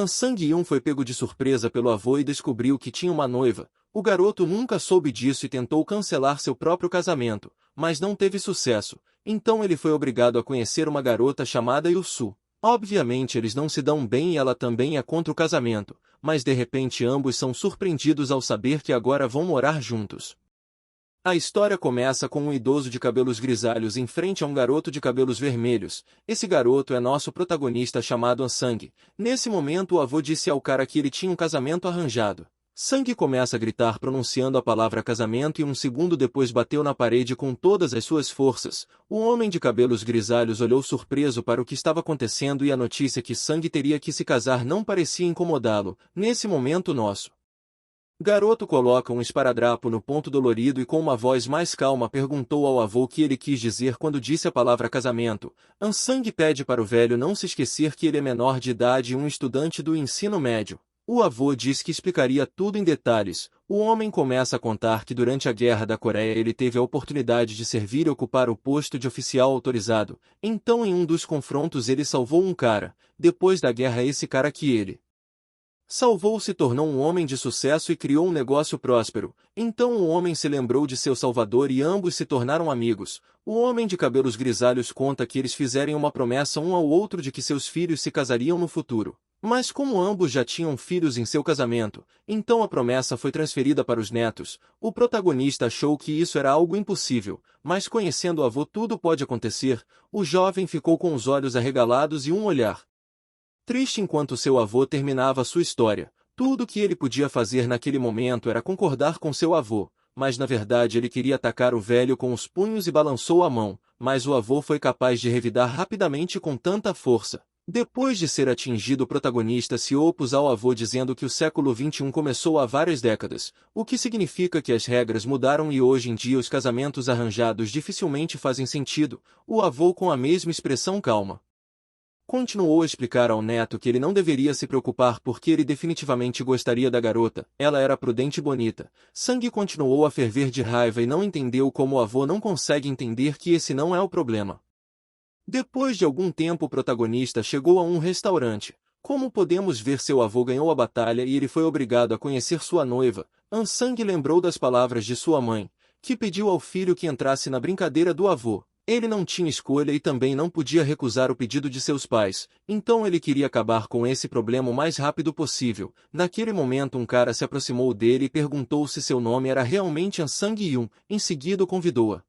Sang-yun foi pego de surpresa pelo avô e descobriu que tinha uma noiva. O garoto nunca soube disso e tentou cancelar seu próprio casamento, mas não teve sucesso. Então ele foi obrigado a conhecer uma garota chamada Yusu. Obviamente eles não se dão bem e ela também é contra o casamento, mas de repente ambos são surpreendidos ao saber que agora vão morar juntos. A história começa com um idoso de cabelos grisalhos em frente a um garoto de cabelos vermelhos. Esse garoto é nosso protagonista chamado Sang. Nesse momento o avô disse ao cara que ele tinha um casamento arranjado. Sang começa a gritar pronunciando a palavra casamento e um segundo depois bateu na parede com todas as suas forças. O homem de cabelos grisalhos olhou surpreso para o que estava acontecendo e a notícia que Sang teria que se casar não parecia incomodá-lo. Nesse momento nosso garoto coloca um esparadrapo no ponto dolorido e com uma voz mais calma perguntou ao avô o que ele quis dizer quando disse a palavra casamento. Sang pede para o velho não se esquecer que ele é menor de idade e um estudante do ensino médio. O avô diz que explicaria tudo em detalhes. O homem começa a contar que durante a Guerra da Coreia ele teve a oportunidade de servir e ocupar o posto de oficial autorizado. Então em um dos confrontos ele salvou um cara. Depois da guerra esse cara que ele salvou se tornou um homem de sucesso e criou um negócio próspero. Então o homem se lembrou de seu salvador e ambos se tornaram amigos. O homem de cabelos grisalhos conta que eles fizeram uma promessa um ao outro de que seus filhos se casariam no futuro. Mas como ambos já tinham filhos em seu casamento, então a promessa foi transferida para os netos. O protagonista achou que isso era algo impossível, mas conhecendo o avô tudo pode acontecer. O jovem ficou com os olhos arregalados e um olhar triste enquanto seu avô terminava sua história. Tudo o que ele podia fazer naquele momento era concordar com seu avô, mas na verdade ele queria atacar o velho com os punhos e balançou a mão, mas o avô foi capaz de revidar rapidamente com tanta força. Depois de ser atingido o protagonista se opôs ao avô dizendo que o século XXI começou há várias décadas, o que significa que as regras mudaram e hoje em dia os casamentos arranjados dificilmente fazem sentido. O avô com a mesma expressão calma continuou a explicar ao neto que ele não deveria se preocupar porque ele definitivamente gostaria da garota, ela era prudente e bonita. Sang continuou a ferver de raiva e não entendeu como o avô não consegue entender que esse não é o problema. Depois de algum tempo o protagonista chegou a um restaurante. Como podemos ver seu avô ganhou a batalha e ele foi obrigado a conhecer sua noiva. Sang lembrou das palavras de sua mãe, que pediu ao filho que entrasse na brincadeira do avô. Ele não tinha escolha e também não podia recusar o pedido de seus pais, então ele queria acabar com esse problema o mais rápido possível. Naquele momento um cara se aproximou dele e perguntou se seu nome era realmente Sang-yun, em seguida o convidou-a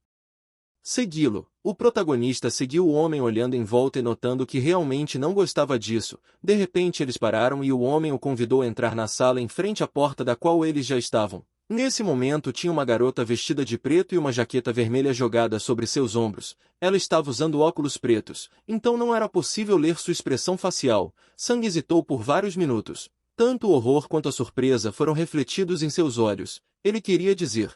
segui-lo. O protagonista seguiu o homem olhando em volta e notando que realmente não gostava disso. De repente eles pararam e o homem o convidou a entrar na sala em frente à porta da qual eles já estavam. Nesse momento tinha uma garota vestida de preto e uma jaqueta vermelha jogada sobre seus ombros. Ela estava usando óculos pretos, então não era possível ler sua expressão facial. Sang hesitou por vários minutos. Tanto o horror quanto a surpresa foram refletidos em seus olhos. Ele queria dizer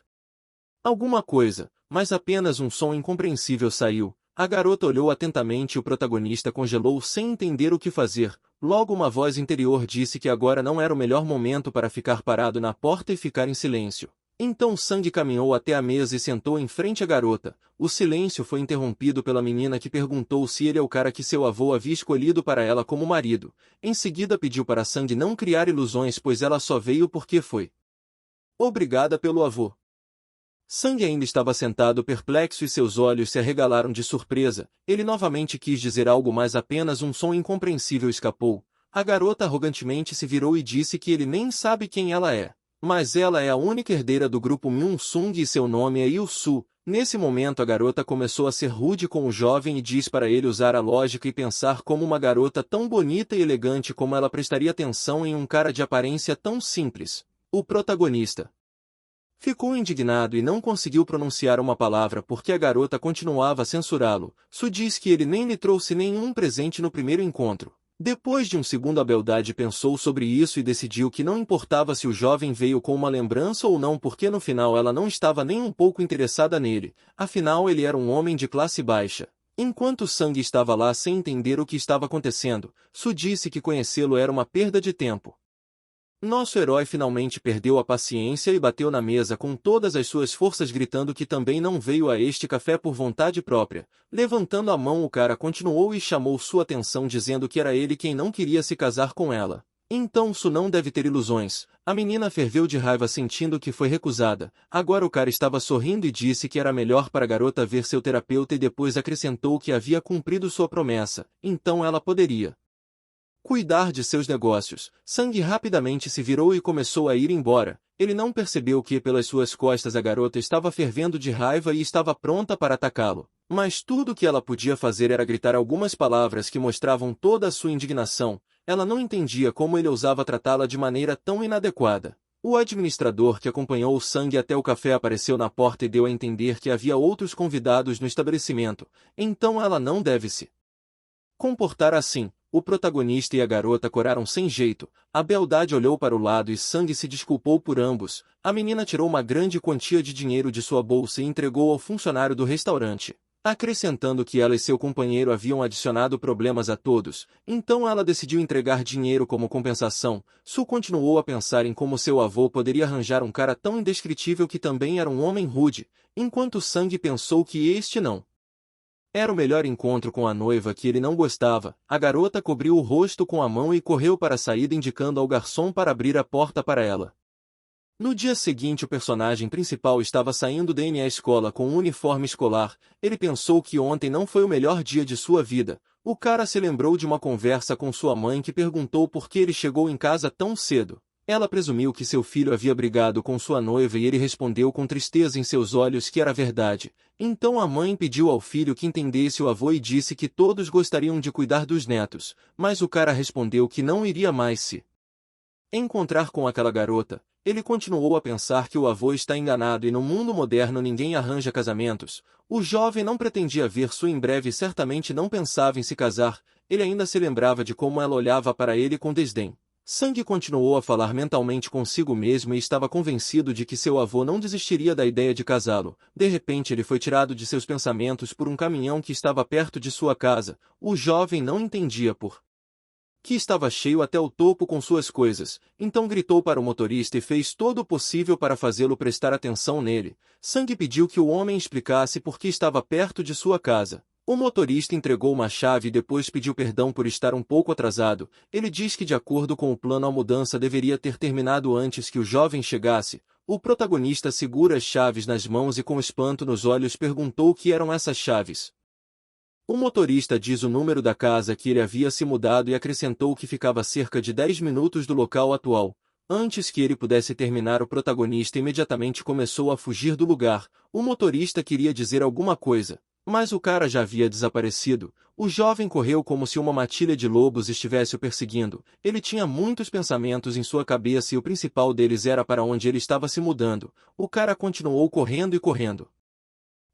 alguma coisa, mas apenas um som incompreensível saiu. A garota olhou atentamente e o protagonista congelou sem entender o que fazer. Logo uma voz interior disse que agora não era o melhor momento para ficar parado na porta e ficar em silêncio. Então Sang caminhou até a mesa e sentou em frente à garota. O silêncio foi interrompido pela menina que perguntou se ele é o cara que seu avô havia escolhido para ela como marido. Em seguida pediu para Sang não criar ilusões pois ela só veio porque foi obrigada pelo avô. Sang ainda estava sentado perplexo e seus olhos se arregalaram de surpresa. Ele novamente quis dizer algo mas apenas um som incompreensível escapou. A garota arrogantemente se virou e disse que ele nem sabe quem ela é. Mas ela é a única herdeira do grupo Myung-sung e seu nome é Il-su. Nesse momento a garota começou a ser rude com o jovem e diz para ele usar a lógica e pensar como uma garota tão bonita e elegante como ela prestaria atenção em um cara de aparência tão simples. O protagonista ficou indignado e não conseguiu pronunciar uma palavra porque a garota continuava a censurá-lo. Su diz que ele nem lhe trouxe nenhum presente no primeiro encontro. Depois de um segundo a beldade pensou sobre isso e decidiu que não importava se o jovem veio com uma lembrança ou não porque no final ela não estava nem um pouco interessada nele, afinal ele era um homem de classe baixa. Enquanto Sang estava lá sem entender o que estava acontecendo, Su disse que conhecê-lo era uma perda de tempo. Nosso herói finalmente perdeu a paciência e bateu na mesa com todas as suas forças gritando que também não veio a este café por vontade própria. Levantando a mão o cara continuou e chamou sua atenção dizendo que era ele quem não queria se casar com ela. Então Su não deve ter ilusões. A menina ferveu de raiva sentindo que foi recusada. Agora o cara estava sorrindo e disse que era melhor para a garota ver seu terapeuta e depois acrescentou que havia cumprido sua promessa, então ela poderia cuidar de seus negócios. Sang rapidamente se virou e começou a ir embora. Ele não percebeu que pelas suas costas a garota estava fervendo de raiva e estava pronta para atacá-lo. Mas tudo o que ela podia fazer era gritar algumas palavras que mostravam toda a sua indignação. Ela não entendia como ele ousava tratá-la de maneira tão inadequada. O administrador que acompanhou o Sang até o café apareceu na porta e deu a entender que havia outros convidados no estabelecimento. Então ela não deve se comportar assim. O protagonista e a garota coraram sem jeito. A beldade olhou para o lado e Sang se desculpou por ambos. A menina tirou uma grande quantia de dinheiro de sua bolsa e entregou ao funcionário do restaurante, acrescentando que ela e seu companheiro haviam adicionado problemas a todos. Então ela decidiu entregar dinheiro como compensação. Su continuou a pensar em como seu avô poderia arranjar um cara tão indescritível que também era um homem rude, enquanto Sang pensou que este não era o melhor encontro com a noiva que ele não gostava. A garota cobriu o rosto com a mão e correu para a saída indicando ao garçom para abrir a porta para ela. No dia seguinte o personagem principal estava saindo da escola com um uniforme escolar. Ele pensou que ontem não foi o melhor dia de sua vida. O cara se lembrou de uma conversa com sua mãe que perguntou por que ele chegou em casa tão cedo. Ela presumiu que seu filho havia brigado com sua noiva e ele respondeu com tristeza em seus olhos que era verdade. Então a mãe pediu ao filho que entendesse o avô e disse que todos gostariam de cuidar dos netos, mas o cara respondeu que não iria mais se encontrar com aquela garota. Ele continuou a pensar que o avô está enganado e no mundo moderno ninguém arranja casamentos. O jovem não pretendia ver Su em breve e certamente não pensava em se casar. Ele ainda se lembrava de como ela olhava para ele com desdém. Sang continuou a falar mentalmente consigo mesmo e estava convencido de que seu avô não desistiria da ideia de casá-lo. De repente ele foi tirado de seus pensamentos por um caminhão que estava perto de sua casa. O jovem não entendia por que estava cheio até o topo com suas coisas, então gritou para o motorista e fez todo o possível para fazê-lo prestar atenção nele. Sang pediu que o homem explicasse por que estava perto de sua casa. O motorista entregou uma chave e depois pediu perdão por estar um pouco atrasado. Ele diz que de acordo com o plano a mudança deveria ter terminado antes que o jovem chegasse. O protagonista segura as chaves nas mãos e com espanto nos olhos perguntou o que eram essas chaves. O motorista diz o número da casa que ele havia se mudado e acrescentou que ficava a cerca de 10 minutos do local atual. Antes que ele pudesse terminar, o protagonista imediatamente começou a fugir do lugar. O motorista queria dizer alguma coisa, mas o cara já havia desaparecido. O jovem correu como se uma matilha de lobos estivesse o perseguindo. Ele tinha muitos pensamentos em sua cabeça e o principal deles era para onde ele estava se mudando. O cara continuou correndo e correndo.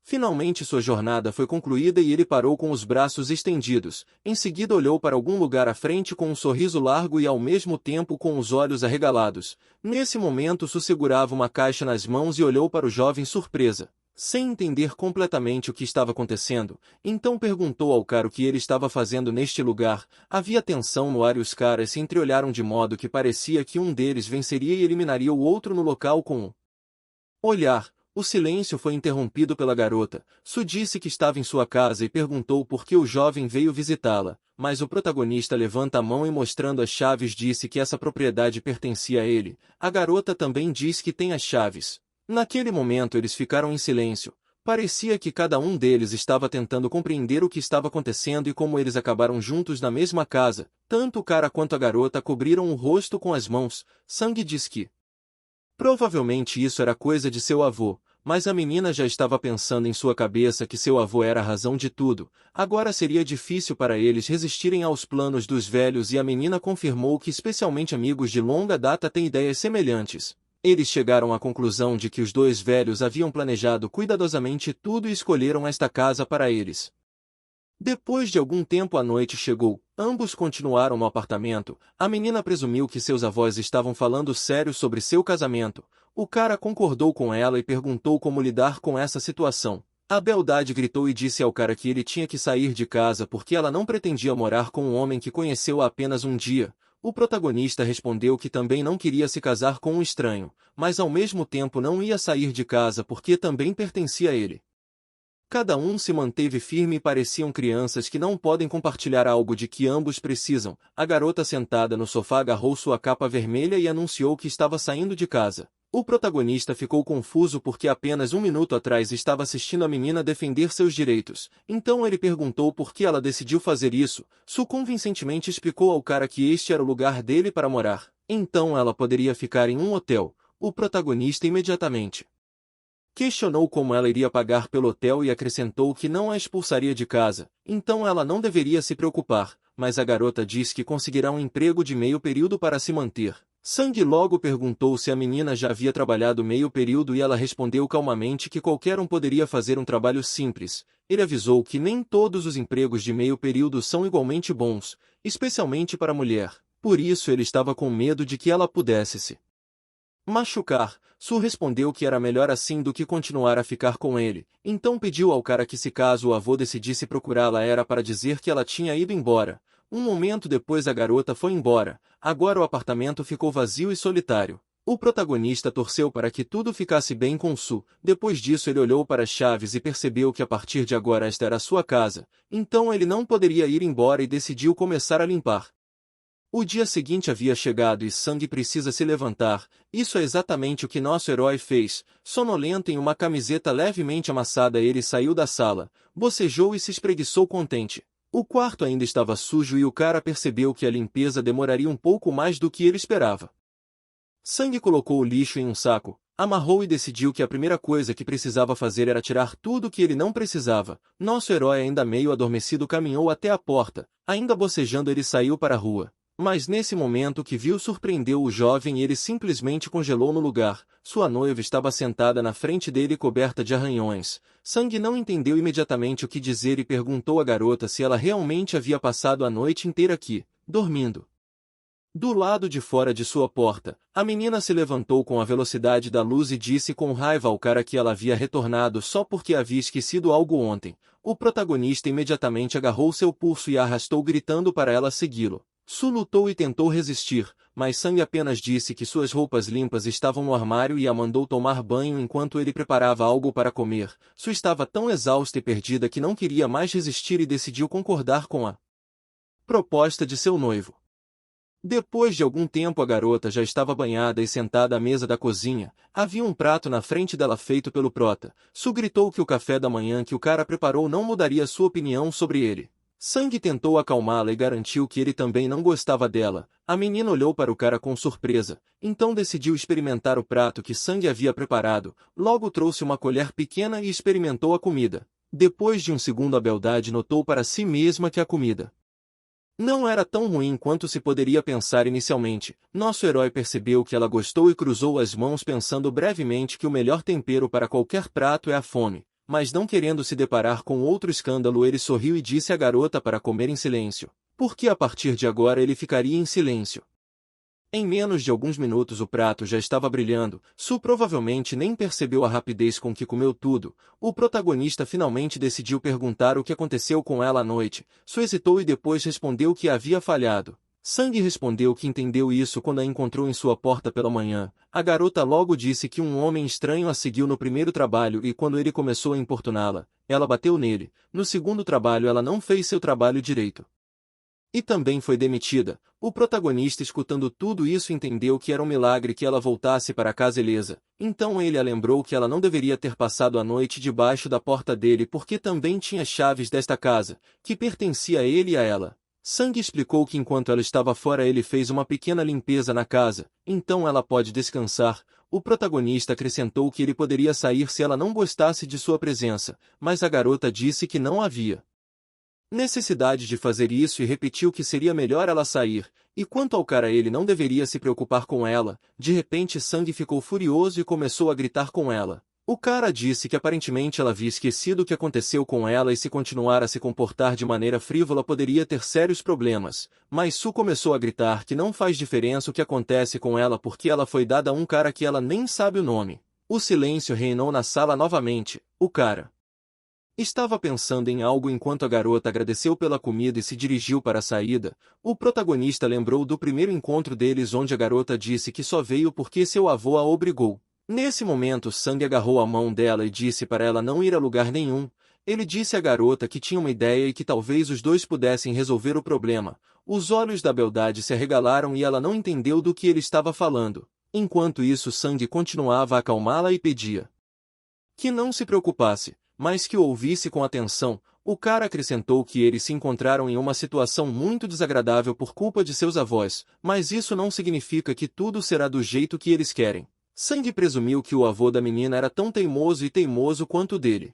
Finalmente sua jornada foi concluída e ele parou com os braços estendidos. Em seguida olhou para algum lugar à frente com um sorriso largo e ao mesmo tempo com os olhos arregalados. Nesse momento Su segurava uma caixa nas mãos e olhou para o jovem surpresa. Sem entender completamente o que estava acontecendo, então perguntou ao cara o que ele estava fazendo neste lugar. Havia tensão no ar e os caras se entreolharam de modo que parecia que um deles venceria e eliminaria o outro no local com um olhar. O silêncio foi interrompido pela garota. Su disse que estava em sua casa e perguntou por que o jovem veio visitá-la, mas o protagonista levanta a mão e mostrando as chaves disse que essa propriedade pertencia a ele. A garota também diz que tem as chaves. Naquele momento eles ficaram em silêncio. Parecia que cada um deles estava tentando compreender o que estava acontecendo e como eles acabaram juntos na mesma casa. Tanto o cara quanto a garota cobriram o rosto com as mãos. Sang diz que provavelmente isso era coisa de seu avô, mas a menina já estava pensando em sua cabeça que seu avô era a razão de tudo. Agora seria difícil para eles resistirem aos planos dos velhos e a menina confirmou que especialmente amigos de longa data têm ideias semelhantes. Eles chegaram à conclusão de que os dois velhos haviam planejado cuidadosamente tudo e escolheram esta casa para eles. Depois de algum tempo a noite chegou, ambos continuaram no apartamento. A menina presumiu que seus avós estavam falando sério sobre seu casamento. O cara concordou com ela e perguntou como lidar com essa situação. A beldade gritou e disse ao cara que ele tinha que sair de casa porque ela não pretendia morar com um homem que conheceu há apenas um dia. O protagonista respondeu que também não queria se casar com um estranho, mas ao mesmo tempo não ia sair de casa porque também pertencia a ele. Cada um se manteve firme e pareciam crianças que não podem compartilhar algo de que ambos precisam. A garota sentada no sofá agarrou sua capa vermelha e anunciou que estava saindo de casa. O protagonista ficou confuso porque apenas um minuto atrás estava assistindo a menina defender seus direitos. Então ele perguntou por que ela decidiu fazer isso. Su convincentemente explicou ao cara que este era o lugar dele para morar. Então ela poderia ficar em um hotel. O protagonista imediatamente questionou como ela iria pagar pelo hotel e acrescentou que não a expulsaria de casa, então ela não deveria se preocupar, mas a garota disse que conseguirá um emprego de meio período para se manter. Sang logo perguntou se a menina já havia trabalhado meio período e ela respondeu calmamente que qualquer um poderia fazer um trabalho simples. Ele avisou que nem todos os empregos de meio período são igualmente bons, especialmente para a mulher. Por isso ele estava com medo de que ela pudesse se machucar. Su respondeu que era melhor assim do que continuar a ficar com ele, então pediu ao cara que se caso o avô decidisse procurá-la era para dizer que ela tinha ido embora. Um momento depois a garota foi embora, agora o apartamento ficou vazio e solitário. O protagonista torceu para que tudo ficasse bem com Su, depois disso ele olhou para as chaves e percebeu que a partir de agora esta era sua casa, então ele não poderia ir embora e decidiu começar a limpar. O dia seguinte havia chegado e Sang precisa se levantar. Isso é exatamente o que nosso herói fez. Sonolento em uma camiseta levemente amassada ele saiu da sala, bocejou e se espreguiçou contente. O quarto ainda estava sujo e o cara percebeu que a limpeza demoraria um pouco mais do que ele esperava. Sang colocou o lixo em um saco, amarrou e decidiu que a primeira coisa que precisava fazer era tirar tudo que ele não precisava. Nosso herói ainda meio adormecido caminhou até a porta, ainda bocejando ele saiu para a rua. Mas nesse momento o que viu surpreendeu o jovem e ele simplesmente congelou no lugar. Sua noiva estava sentada na frente dele coberta de arranhões. Sang não entendeu imediatamente o que dizer e perguntou à garota se ela realmente havia passado a noite inteira aqui, dormindo. Do lado de fora de sua porta, a menina se levantou com a velocidade da luz e disse com raiva ao cara que ela havia retornado só porque havia esquecido algo ontem. O protagonista imediatamente agarrou seu pulso e a arrastou gritando para ela segui-lo. Su lutou e tentou resistir, mas Sang apenas disse que suas roupas limpas estavam no armário e a mandou tomar banho enquanto ele preparava algo para comer. Su estava tão exausta e perdida que não queria mais resistir e decidiu concordar com a proposta de seu noivo. Depois de algum tempo a garota já estava banhada e sentada à mesa da cozinha. Havia um prato na frente dela feito pelo prota. Su gritou que o café da manhã que o cara preparou não mudaria sua opinião sobre ele. Sang tentou acalmá-la e garantiu que ele também não gostava dela. A menina olhou para o cara com surpresa, então decidiu experimentar o prato que Sang havia preparado. Logo trouxe uma colher pequena e experimentou a comida. Depois de um segundo a beldade notou para si mesma que a comida não era tão ruim quanto se poderia pensar inicialmente. Nosso herói percebeu que ela gostou e cruzou as mãos pensando brevemente que o melhor tempero para qualquer prato é a fome. Mas não querendo se deparar com outro escândalo ele sorriu e disse à garota para comer em silêncio, porque a partir de agora ele ficaria em silêncio. Em menos de alguns minutos o prato já estava brilhando. Su provavelmente nem percebeu a rapidez com que comeu tudo. O protagonista finalmente decidiu perguntar o que aconteceu com ela à noite. Su hesitou e depois respondeu que havia falhado. Sang respondeu que entendeu isso quando a encontrou em sua porta pela manhã. A garota logo disse que um homem estranho a seguiu no primeiro trabalho e quando ele começou a importuná-la, ela bateu nele. No segundo trabalho ela não fez seu trabalho direito e também foi demitida. O protagonista, escutando tudo isso, entendeu que era um milagre que ela voltasse para casa ilesa. Então ele a lembrou que ela não deveria ter passado a noite debaixo da porta dele porque também tinha chaves desta casa, que pertencia a ele e a ela. Sang explicou que enquanto ela estava fora ele fez uma pequena limpeza na casa, então ela pode descansar. O protagonista acrescentou que ele poderia sair se ela não gostasse de sua presença, mas a garota disse que não havia necessidade de fazer isso e repetiu que seria melhor ela sair, e quanto ao cara ele não deveria se preocupar com ela. De repente Sang ficou furioso e começou a gritar com ela. O cara disse que aparentemente ela havia esquecido o que aconteceu com ela e se continuar a se comportar de maneira frívola poderia ter sérios problemas, mas Su começou a gritar que não faz diferença o que acontece com ela porque ela foi dada a um cara que ela nem sabe o nome. O silêncio reinou na sala novamente. O cara estava pensando em algo enquanto a garota agradeceu pela comida e se dirigiu para a saída. O protagonista lembrou do primeiro encontro deles onde a garota disse que só veio porque seu avô a obrigou. Nesse momento Sang agarrou a mão dela e disse para ela não ir a lugar nenhum. Ele disse à garota que tinha uma ideia e que talvez os dois pudessem resolver o problema. Os olhos da beldade se arregalaram e ela não entendeu do que ele estava falando. Enquanto isso, Sangue continuava a acalmá-la e pedia que não se preocupasse, mas que o ouvisse com atenção. O cara acrescentou que eles se encontraram em uma situação muito desagradável por culpa de seus avós, mas isso não significa que tudo será do jeito que eles querem. Sangue presumiu que o avô da menina era tão teimoso e teimoso quanto o dele.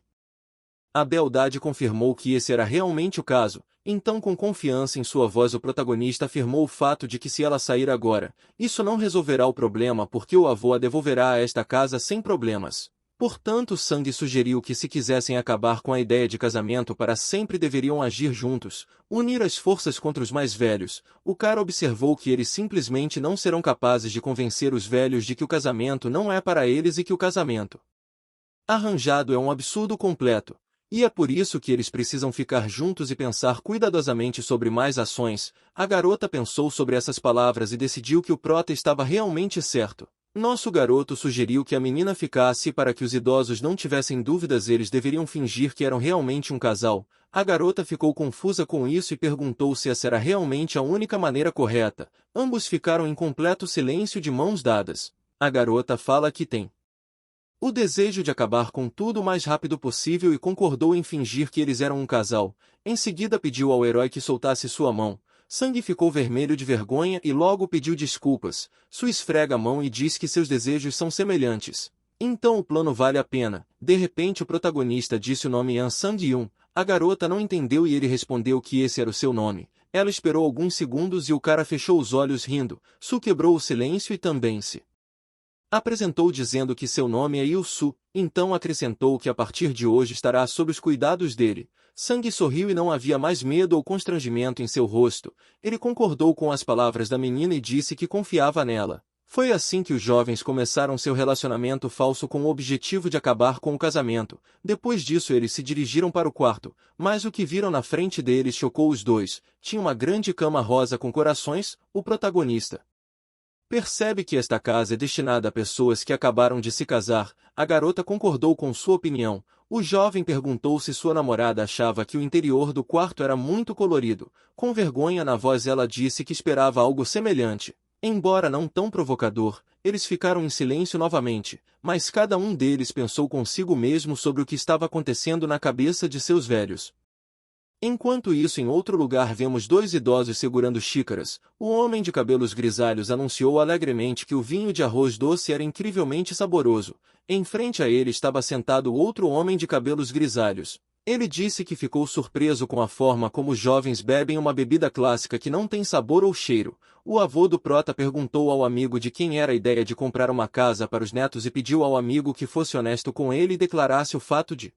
A beldade confirmou que esse era realmente o caso, então com confiança em sua voz o protagonista afirmou o fato de que se ela sair agora, isso não resolverá o problema porque o avô a devolverá a esta casa sem problemas. Portanto, Sangue sugeriu que se quisessem acabar com a ideia de casamento para sempre deveriam agir juntos, unir as forças contra os mais velhos. O cara observou que eles simplesmente não serão capazes de convencer os velhos de que o casamento não é para eles e que o casamento arranjado é um absurdo completo. E é por isso que eles precisam ficar juntos e pensar cuidadosamente sobre mais ações. A garota pensou sobre essas palavras e decidiu que o prota estava realmente certo. Nosso garoto sugeriu que a menina ficasse e para que os idosos não tivessem dúvidas eles deveriam fingir que eram realmente um casal. A garota ficou confusa com isso e perguntou se essa era realmente a única maneira correta. Ambos ficaram em completo silêncio de mãos dadas. A garota fala que tem o desejo de acabar com tudo o mais rápido possível e concordou em fingir que eles eram um casal. Em seguida pediu ao herói que soltasse sua mão. Sangue ficou vermelho de vergonha e logo pediu desculpas. Su esfrega a mão e diz que seus desejos são semelhantes. Então o plano vale a pena. De repente o protagonista disse o nome Yan Sang-yun. A garota não entendeu e ele respondeu que esse era o seu nome. Ela esperou alguns segundos e o cara fechou os olhos rindo. Su quebrou o silêncio e também se apresentou dizendo que seu nome é Il-su, então acrescentou que a partir de hoje estará sob os cuidados dele. Sangue sorriu e não havia mais medo ou constrangimento em seu rosto. Ele concordou com as palavras da menina e disse que confiava nela. Foi assim que os jovens começaram seu relacionamento falso com o objetivo de acabar com o casamento. Depois disso eles se dirigiram para o quarto, mas o que viram na frente deles chocou os dois. Tinha uma grande cama rosa com corações. O protagonista percebe que esta casa é destinada a pessoas que acabaram de se casar. A garota concordou com sua opinião. O jovem perguntou se sua namorada achava que o interior do quarto era muito colorido. Com vergonha na voz ela disse que esperava algo semelhante. Embora não tão provocador, eles ficaram em silêncio novamente, mas cada um deles pensou consigo mesmo sobre o que estava acontecendo na cabeça de seus velhos. Enquanto isso, em outro lugar vemos dois idosos segurando xícaras. O homem de cabelos grisalhos anunciou alegremente que o vinho de arroz doce era incrivelmente saboroso. Em frente a ele estava sentado outro homem de cabelos grisalhos. Ele disse que ficou surpreso com a forma como os jovens bebem uma bebida clássica que não tem sabor ou cheiro. O avô do prota perguntou ao amigo de quem era a ideia de comprar uma casa para os netos e pediu ao amigo que fosse honesto com ele e declarasse o fato de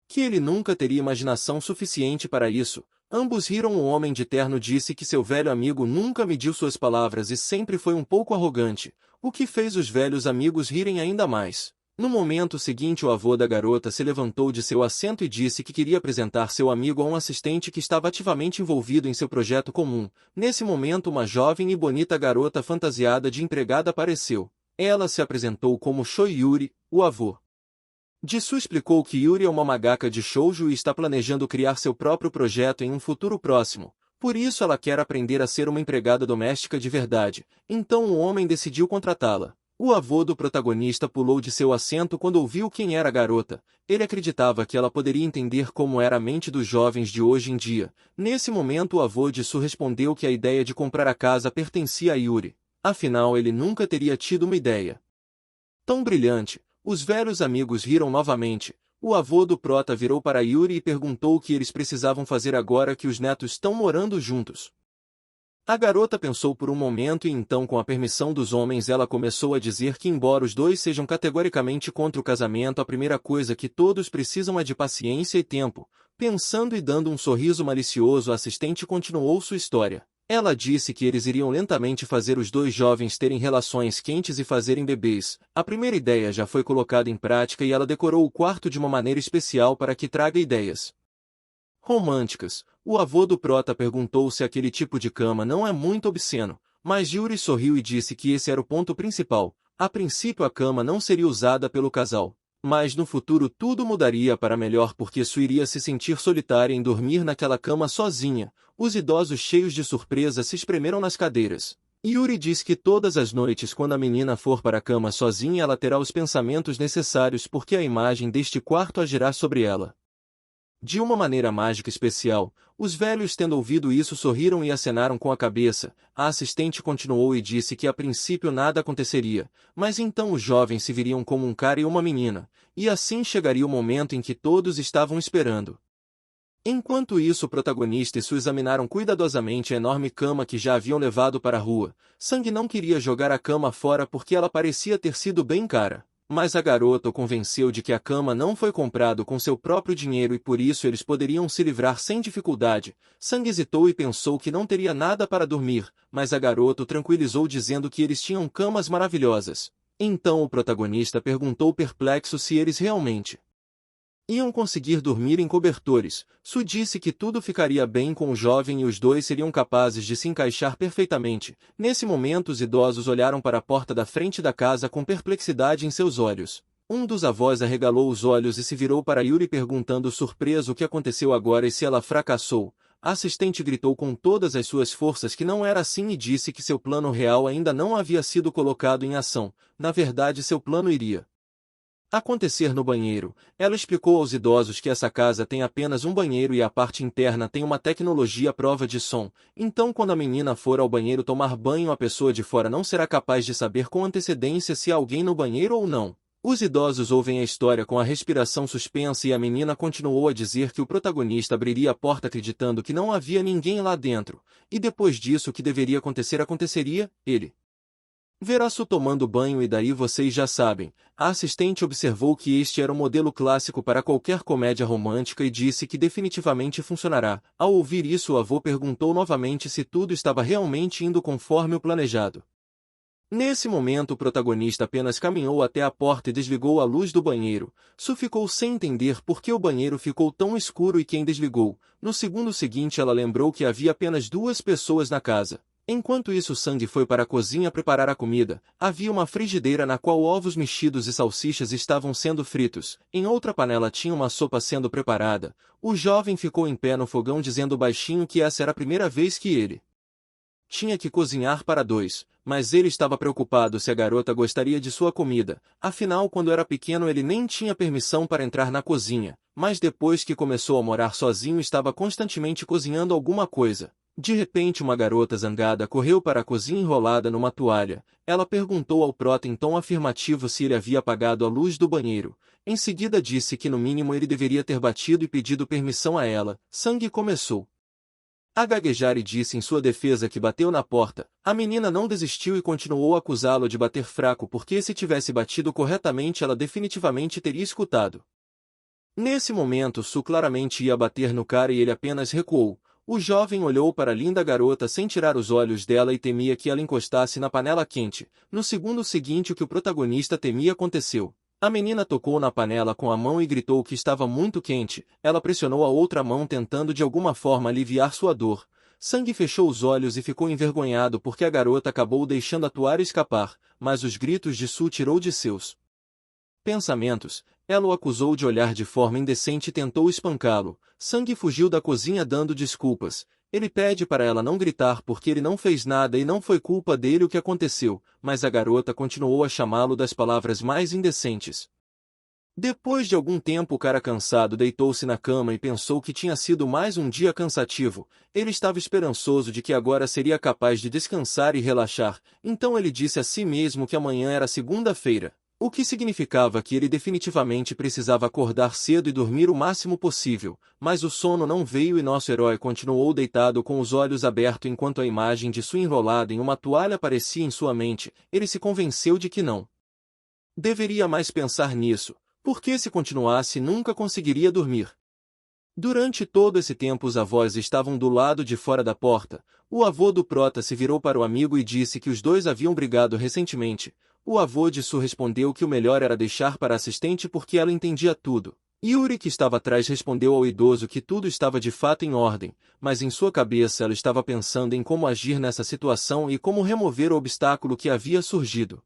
que ele nunca teria imaginação suficiente para isso. Ambos riram. O homem de terno disse que seu velho amigo nunca mediu suas palavras e sempre foi um pouco arrogante, o que fez os velhos amigos rirem ainda mais. No momento seguinte o avô da garota se levantou de seu assento e disse que queria apresentar seu amigo a um assistente que estava ativamente envolvido em seu projeto comum. Nesse momento uma jovem e bonita garota fantasiada de empregada apareceu. Ela se apresentou como Choi Yuri, o avô. Jisoo explicou que Yuri é uma mangaka de shoujo e está planejando criar seu próprio projeto em um futuro próximo. Por isso ela quer aprender a ser uma empregada doméstica de verdade. Então o homem decidiu contratá-la. O avô do protagonista pulou de seu assento quando ouviu quem era a garota. Ele acreditava que ela poderia entender como era a mente dos jovens de hoje em dia. Nesse momento o avô de Su respondeu que a ideia de comprar a casa pertencia a Yuri. Afinal ele nunca teria tido uma ideia tão brilhante. Os velhos amigos riram novamente. O avô do prota virou para Yuri e perguntou o que eles precisavam fazer agora que os netos estão morando juntos. A garota pensou por um momento e então, com a permissão dos homens, ela começou a dizer que embora os dois sejam categoricamente contra o casamento, a primeira coisa que todos precisam é de paciência e tempo. Pensando e dando um sorriso malicioso, a assistente continuou sua história. Ela disse que eles iriam lentamente fazer os dois jovens terem relações quentes e fazerem bebês. A primeira ideia já foi colocada em prática e ela decorou o quarto de uma maneira especial para que traga ideias românticas. O avô do prota perguntou se aquele tipo de cama não é muito obsceno, mas Yuri sorriu e disse que esse era o ponto principal. A princípio a cama não seria usada pelo casal. Mas no futuro tudo mudaria para melhor porque Su iria se sentir solitária em dormir naquela cama sozinha. Os idosos cheios de surpresa se espremeram nas cadeiras. Yuri diz que todas as noites quando a menina for para a cama sozinha ela terá os pensamentos necessários porque a imagem deste quarto agirá sobre ela. De uma maneira mágica especial, os velhos tendo ouvido isso sorriram e acenaram com a cabeça. A assistente continuou e disse que a princípio nada aconteceria, mas então os jovens se viriam como um cara e uma menina, e assim chegaria o momento em que todos estavam esperando. Enquanto isso o protagonista e Su examinaram cuidadosamente a enorme cama que já haviam levado para a rua. Sang não queria jogar a cama fora porque ela parecia ter sido bem cara. Mas a garota o convenceu de que a cama não foi comprado com seu próprio dinheiro e por isso eles poderiam se livrar sem dificuldade. Sang hesitou e pensou que não teria nada para dormir, mas a garota o tranquilizou dizendo que eles tinham camas maravilhosas. Então o protagonista perguntou perplexo se eles realmente iam conseguir dormir em cobertores. Su disse que tudo ficaria bem com o jovem e os dois seriam capazes de se encaixar perfeitamente. Nesse momento os idosos olharam para a porta da frente da casa com perplexidade em seus olhos. Um dos avós arregalou os olhos e se virou para Yuri perguntando surpreso o que aconteceu agora e se ela fracassou. A assistente gritou com todas as suas forças que não era assim e disse que seu plano real ainda não havia sido colocado em ação. Na verdade seu plano iria acontecer no banheiro. Ela explicou aos idosos que essa casa tem apenas um banheiro e a parte interna tem uma tecnologia à prova de som, então quando a menina for ao banheiro tomar banho a pessoa de fora não será capaz de saber com antecedência se há alguém no banheiro ou não. Os idosos ouvem a história com a respiração suspensa e a menina continuou a dizer que o protagonista abriria a porta acreditando que não havia ninguém lá dentro, e depois disso o que deveria acontecer aconteceria, ele verá Su tomando banho e daí vocês já sabem. A assistente observou que este era o modelo clássico para qualquer comédia romântica e disse que definitivamente funcionará. Ao ouvir isso o avô perguntou novamente se tudo estava realmente indo conforme o planejado. Nesse momento o protagonista apenas caminhou até a porta e desligou a luz do banheiro. Su ficou sem entender por que o banheiro ficou tão escuro e quem desligou. No segundo seguinte ela lembrou que havia apenas 2 pessoas na casa. Enquanto isso Sang foi para a cozinha preparar a comida. Havia uma frigideira na qual ovos mexidos e salsichas estavam sendo fritos. Em outra panela tinha uma sopa sendo preparada. O jovem ficou em pé no fogão dizendo baixinho que essa era a primeira vez que ele tinha que cozinhar para 2, mas ele estava preocupado se a garota gostaria de sua comida. Afinal, quando era pequeno ele nem tinha permissão para entrar na cozinha, mas depois que começou a morar sozinho estava constantemente cozinhando alguma coisa. De repente uma garota zangada correu para a cozinha enrolada numa toalha. Ela perguntou ao prota em tom afirmativo se ele havia apagado a luz do banheiro. Em seguida disse que no mínimo ele deveria ter batido e pedido permissão a ela. Sang começou a gaguejar e disse em sua defesa que bateu na porta. A menina não desistiu e continuou a acusá-lo de bater fraco porque se tivesse batido corretamente ela definitivamente teria escutado. Nesse momento Su claramente ia bater no cara e ele apenas recuou. O jovem olhou para a linda garota sem tirar os olhos dela e temia que ela encostasse na panela quente. No segundo seguinte o que o protagonista temia aconteceu. A menina tocou na panela com a mão e gritou que estava muito quente. Ela pressionou a outra mão tentando de alguma forma aliviar sua dor. Sang fechou os olhos e ficou envergonhado porque a garota acabou deixando a toalha escapar, mas os gritos de Su tirou de seus pensamentos. Ela o acusou de olhar de forma indecente e tentou espancá-lo. Sang fugiu da cozinha dando desculpas. Ele pede para ela não gritar porque ele não fez nada e não foi culpa dele o que aconteceu, mas a garota continuou a chamá-lo das palavras mais indecentes. Depois de algum tempo o cara cansado deitou-se na cama e pensou que tinha sido mais um dia cansativo. Ele estava esperançoso de que agora seria capaz de descansar e relaxar, então ele disse a si mesmo que amanhã era segunda-feira. O que significava que ele definitivamente precisava acordar cedo e dormir o máximo possível, mas o sono não veio e nosso herói continuou deitado com os olhos abertos enquanto a imagem de Su enrolada em uma toalha aparecia em sua mente. Ele se convenceu de que não deveria mais pensar nisso, porque se continuasse nunca conseguiria dormir. Durante todo esse tempo os avós estavam do lado de fora da porta. O avô do prota se virou para o amigo e disse que os dois haviam brigado recentemente. O avô de Su respondeu que o melhor era deixar para a assistente porque ela entendia tudo. Yuri, que estava atrás, respondeu ao idoso que tudo estava de fato em ordem, mas em sua cabeça ela estava pensando em como agir nessa situação e como remover o obstáculo que havia surgido.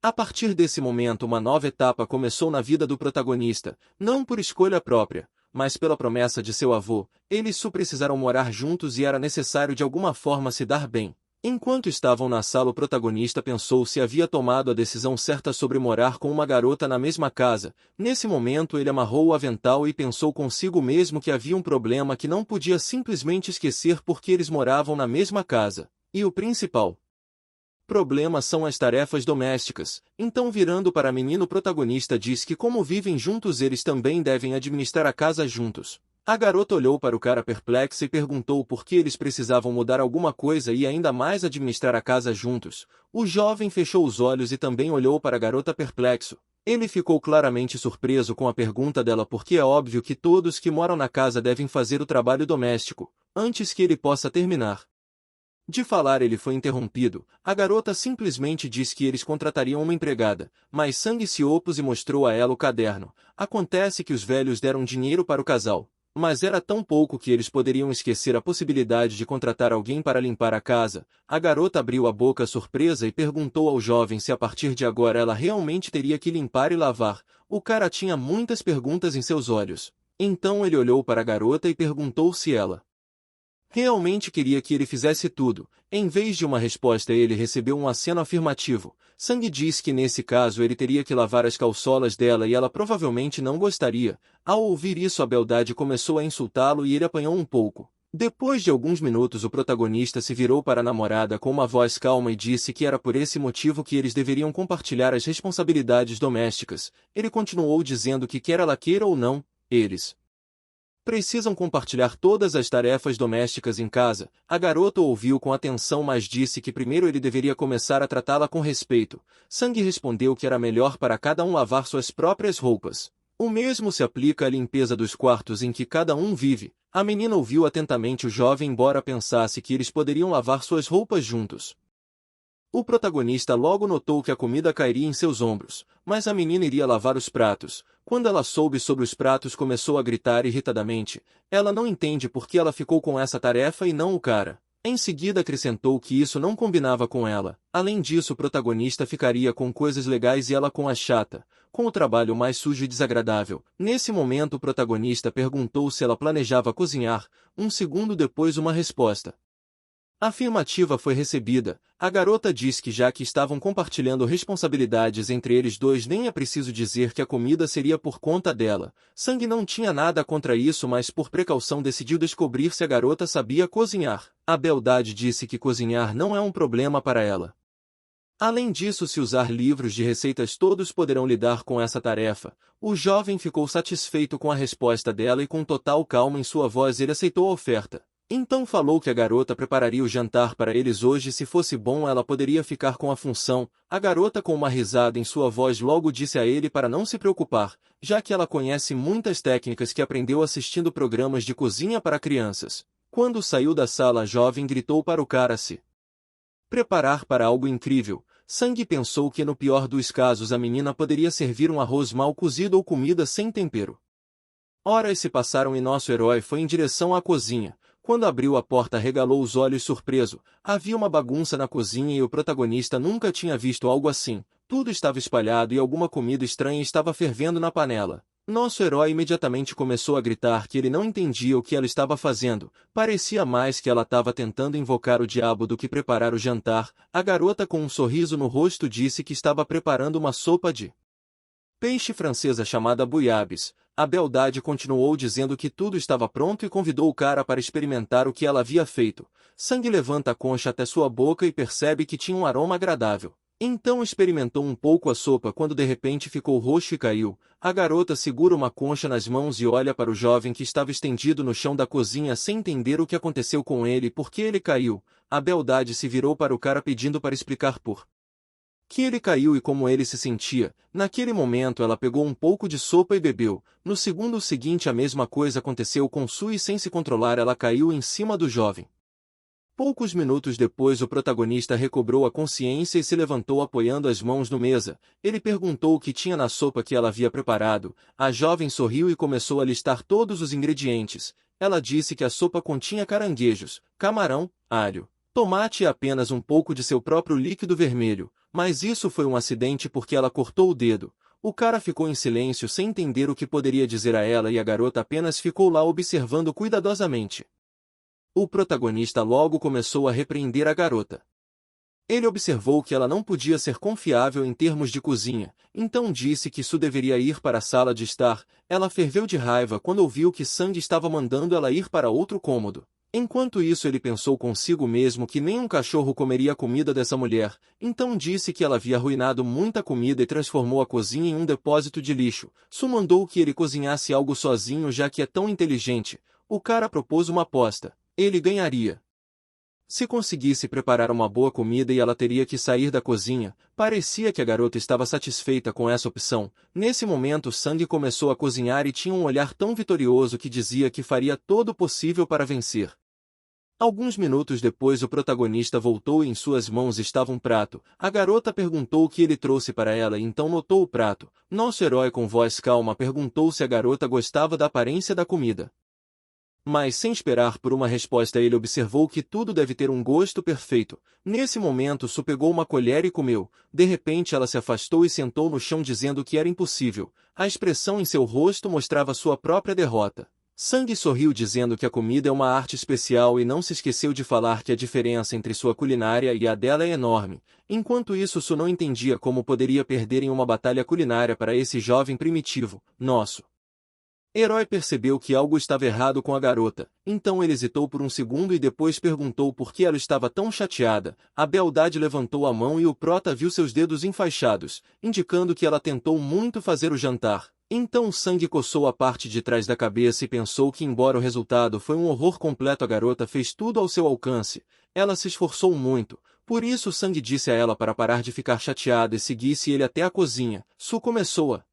A partir desse momento, uma nova etapa começou na vida do protagonista, não por escolha própria, mas pela promessa de seu avô. Eles só precisaram morar juntos e era necessário de alguma forma se dar bem. Enquanto estavam na sala, o protagonista pensou se havia tomado a decisão certa sobre morar com uma garota na mesma casa. Nesse momento ele amarrou o avental e pensou consigo mesmo que havia um problema que não podia simplesmente esquecer porque eles moravam na mesma casa. E o principal problema são as tarefas domésticas. Então, virando para a menina, o protagonista diz que como vivem juntos eles também devem administrar a casa juntos. A garota olhou para o cara perplexa e perguntou por que eles precisavam mudar alguma coisa e ainda mais administrar a casa juntos. O jovem fechou os olhos e também olhou para a garota perplexo. Ele ficou claramente surpreso com a pergunta dela porque é óbvio que todos que moram na casa devem fazer o trabalho doméstico, antes que ele possa terminar de falar. Ele foi interrompido. A garota simplesmente disse que eles contratariam uma empregada, mas Sang se opôs e mostrou a ela o caderno. Acontece que os velhos deram dinheiro para o casal, mas era tão pouco que eles poderiam esquecer a possibilidade de contratar alguém para limpar a casa. A garota abriu a boca surpresa e perguntou ao jovem se a partir de agora ela realmente teria que limpar e lavar. O cara tinha muitas perguntas em seus olhos. Então ele olhou para a garota e perguntou se ela realmente queria que ele fizesse tudo. Em vez de uma resposta, ele recebeu um aceno afirmativo. Sang disse que nesse caso ele teria que lavar as calçolas dela e ela provavelmente não gostaria. Ao ouvir isso, a beldade começou a insultá-lo e ele apanhou um pouco. Depois de alguns minutos, o protagonista se virou para a namorada com uma voz calma e disse que era por esse motivo que eles deveriam compartilhar as responsabilidades domésticas. Ele continuou dizendo que quer ela queira ou não, eles precisam compartilhar todas as tarefas domésticas em casa. A garota ouviu com atenção, mas disse que primeiro ele deveria começar a tratá-la com respeito. Sang respondeu que era melhor para cada um lavar suas próprias roupas. O mesmo se aplica à limpeza dos quartos em que cada um vive. A menina ouviu atentamente o jovem, embora pensasse que eles poderiam lavar suas roupas juntos. O protagonista logo notou que a comida cairia em seus ombros, mas a menina iria lavar os pratos. Quando ela soube sobre os pratos, começou a gritar irritadamente. Ela não entende por que ela ficou com essa tarefa e não o cara. Em seguida acrescentou que isso não combinava com ela. Além disso, o protagonista ficaria com coisas legais e ela com a chata, com o trabalho mais sujo e desagradável. Nesse momento, o protagonista perguntou se ela planejava cozinhar. Um segundo depois, uma resposta afirmativa foi recebida. A garota diz que já que estavam compartilhando responsabilidades entre eles dois, nem é preciso dizer que a comida seria por conta dela. Sang não tinha nada contra isso, mas por precaução decidiu descobrir se a garota sabia cozinhar. A beldade disse que cozinhar não é um problema para ela. Além disso, se usar livros de receitas, todos poderão lidar com essa tarefa. O jovem ficou satisfeito com a resposta dela e com total calma em sua voz ele aceitou a oferta. Então falou que a garota prepararia o jantar para eles hoje e se fosse bom ela poderia ficar com a função. A garota, com uma risada em sua voz, logo disse a ele para não se preocupar, já que ela conhece muitas técnicas que aprendeu assistindo programas de cozinha para crianças. Quando saiu da sala, a jovem gritou para o cara se preparar para algo incrível. Sang pensou que no pior dos casos a menina poderia servir um arroz mal cozido ou comida sem tempero. Horas se passaram e nosso herói foi em direção à cozinha. Quando abriu a porta, regalou os olhos surpreso. Havia uma bagunça na cozinha e o protagonista nunca tinha visto algo assim. Tudo estava espalhado e alguma comida estranha estava fervendo na panela. Nosso herói imediatamente começou a gritar que ele não entendia o que ela estava fazendo. Parecia mais que ela estava tentando invocar o diabo do que preparar o jantar. A garota, com um sorriso no rosto, disse que estava preparando uma sopa de peixe francesa chamada bouillabaisse. A beldade continuou dizendo que tudo estava pronto e convidou o cara para experimentar o que ela havia feito. Sang levanta a concha até sua boca e percebe que tinha um aroma agradável. Então experimentou um pouco a sopa quando de repente ficou roxo e caiu. A garota segura uma concha nas mãos e olha para o jovem que estava estendido no chão da cozinha sem entender o que aconteceu com ele e por que ele caiu. A beldade se virou para o cara pedindo para explicar por que ele caiu e como ele se sentia. Naquele momento ela pegou um pouco de sopa e bebeu. No segundo seguinte a mesma coisa aconteceu com Sue e sem se controlar ela caiu em cima do jovem. Poucos minutos depois o protagonista recobrou a consciência e se levantou apoiando as mãos no mesa. Ele perguntou o que tinha na sopa que ela havia preparado. A jovem sorriu e começou a listar todos os ingredientes. Ela disse que a sopa continha caranguejos, camarão, alho, Tomate é apenas um pouco de seu próprio líquido vermelho, mas isso foi um acidente porque ela cortou o dedo. O cara ficou em silêncio sem entender o que poderia dizer a ela e a garota apenas ficou lá observando cuidadosamente. O protagonista logo começou a repreender a garota. Ele observou que ela não podia ser confiável em termos de cozinha, então disse que Su deveria ir para a sala de estar. Ela ferveu de raiva quando ouviu que Sang estava mandando ela ir para outro cômodo. Enquanto isso ele pensou consigo mesmo que nem um cachorro comeria a comida dessa mulher, então disse que ela havia arruinado muita comida e transformou a cozinha em um depósito de lixo. Su mandou que ele cozinhasse algo sozinho já que é tão inteligente. O cara propôs uma aposta. Ele ganharia. Se conseguisse preparar uma boa comida e ela teria que sair da cozinha, parecia que a garota estava satisfeita com essa opção. Nesse momento Sang começou a cozinhar e tinha um olhar tão vitorioso que dizia que faria todo o possível para vencer. Alguns minutos depois o protagonista voltou e em suas mãos estava um prato. A garota perguntou o que ele trouxe para ela e então notou o prato. Nosso herói com voz calma perguntou se a garota gostava da aparência da comida. Mas sem esperar por uma resposta ele observou que tudo deve ter um gosto perfeito. Nesse momento Su pegou uma colher e comeu. De repente ela se afastou e sentou no chão dizendo que era impossível. A expressão em seu rosto mostrava sua própria derrota. Sang sorriu dizendo que a comida é uma arte especial e não se esqueceu de falar que a diferença entre sua culinária e a dela é enorme. Enquanto isso Su não entendia como poderia perder em uma batalha culinária para esse jovem primitivo. Nosso herói percebeu que algo estava errado com a garota, então ele hesitou por um segundo e depois perguntou por que ela estava tão chateada. A beldade levantou a mão e o prota viu seus dedos enfaixados, indicando que ela tentou muito fazer o jantar. Então Sang coçou a parte de trás da cabeça e pensou que embora o resultado foi um horror completo a garota fez tudo ao seu alcance. Ela se esforçou muito, por isso Sang disse a ela para parar de ficar chateada e seguisse ele até a cozinha. Su começou a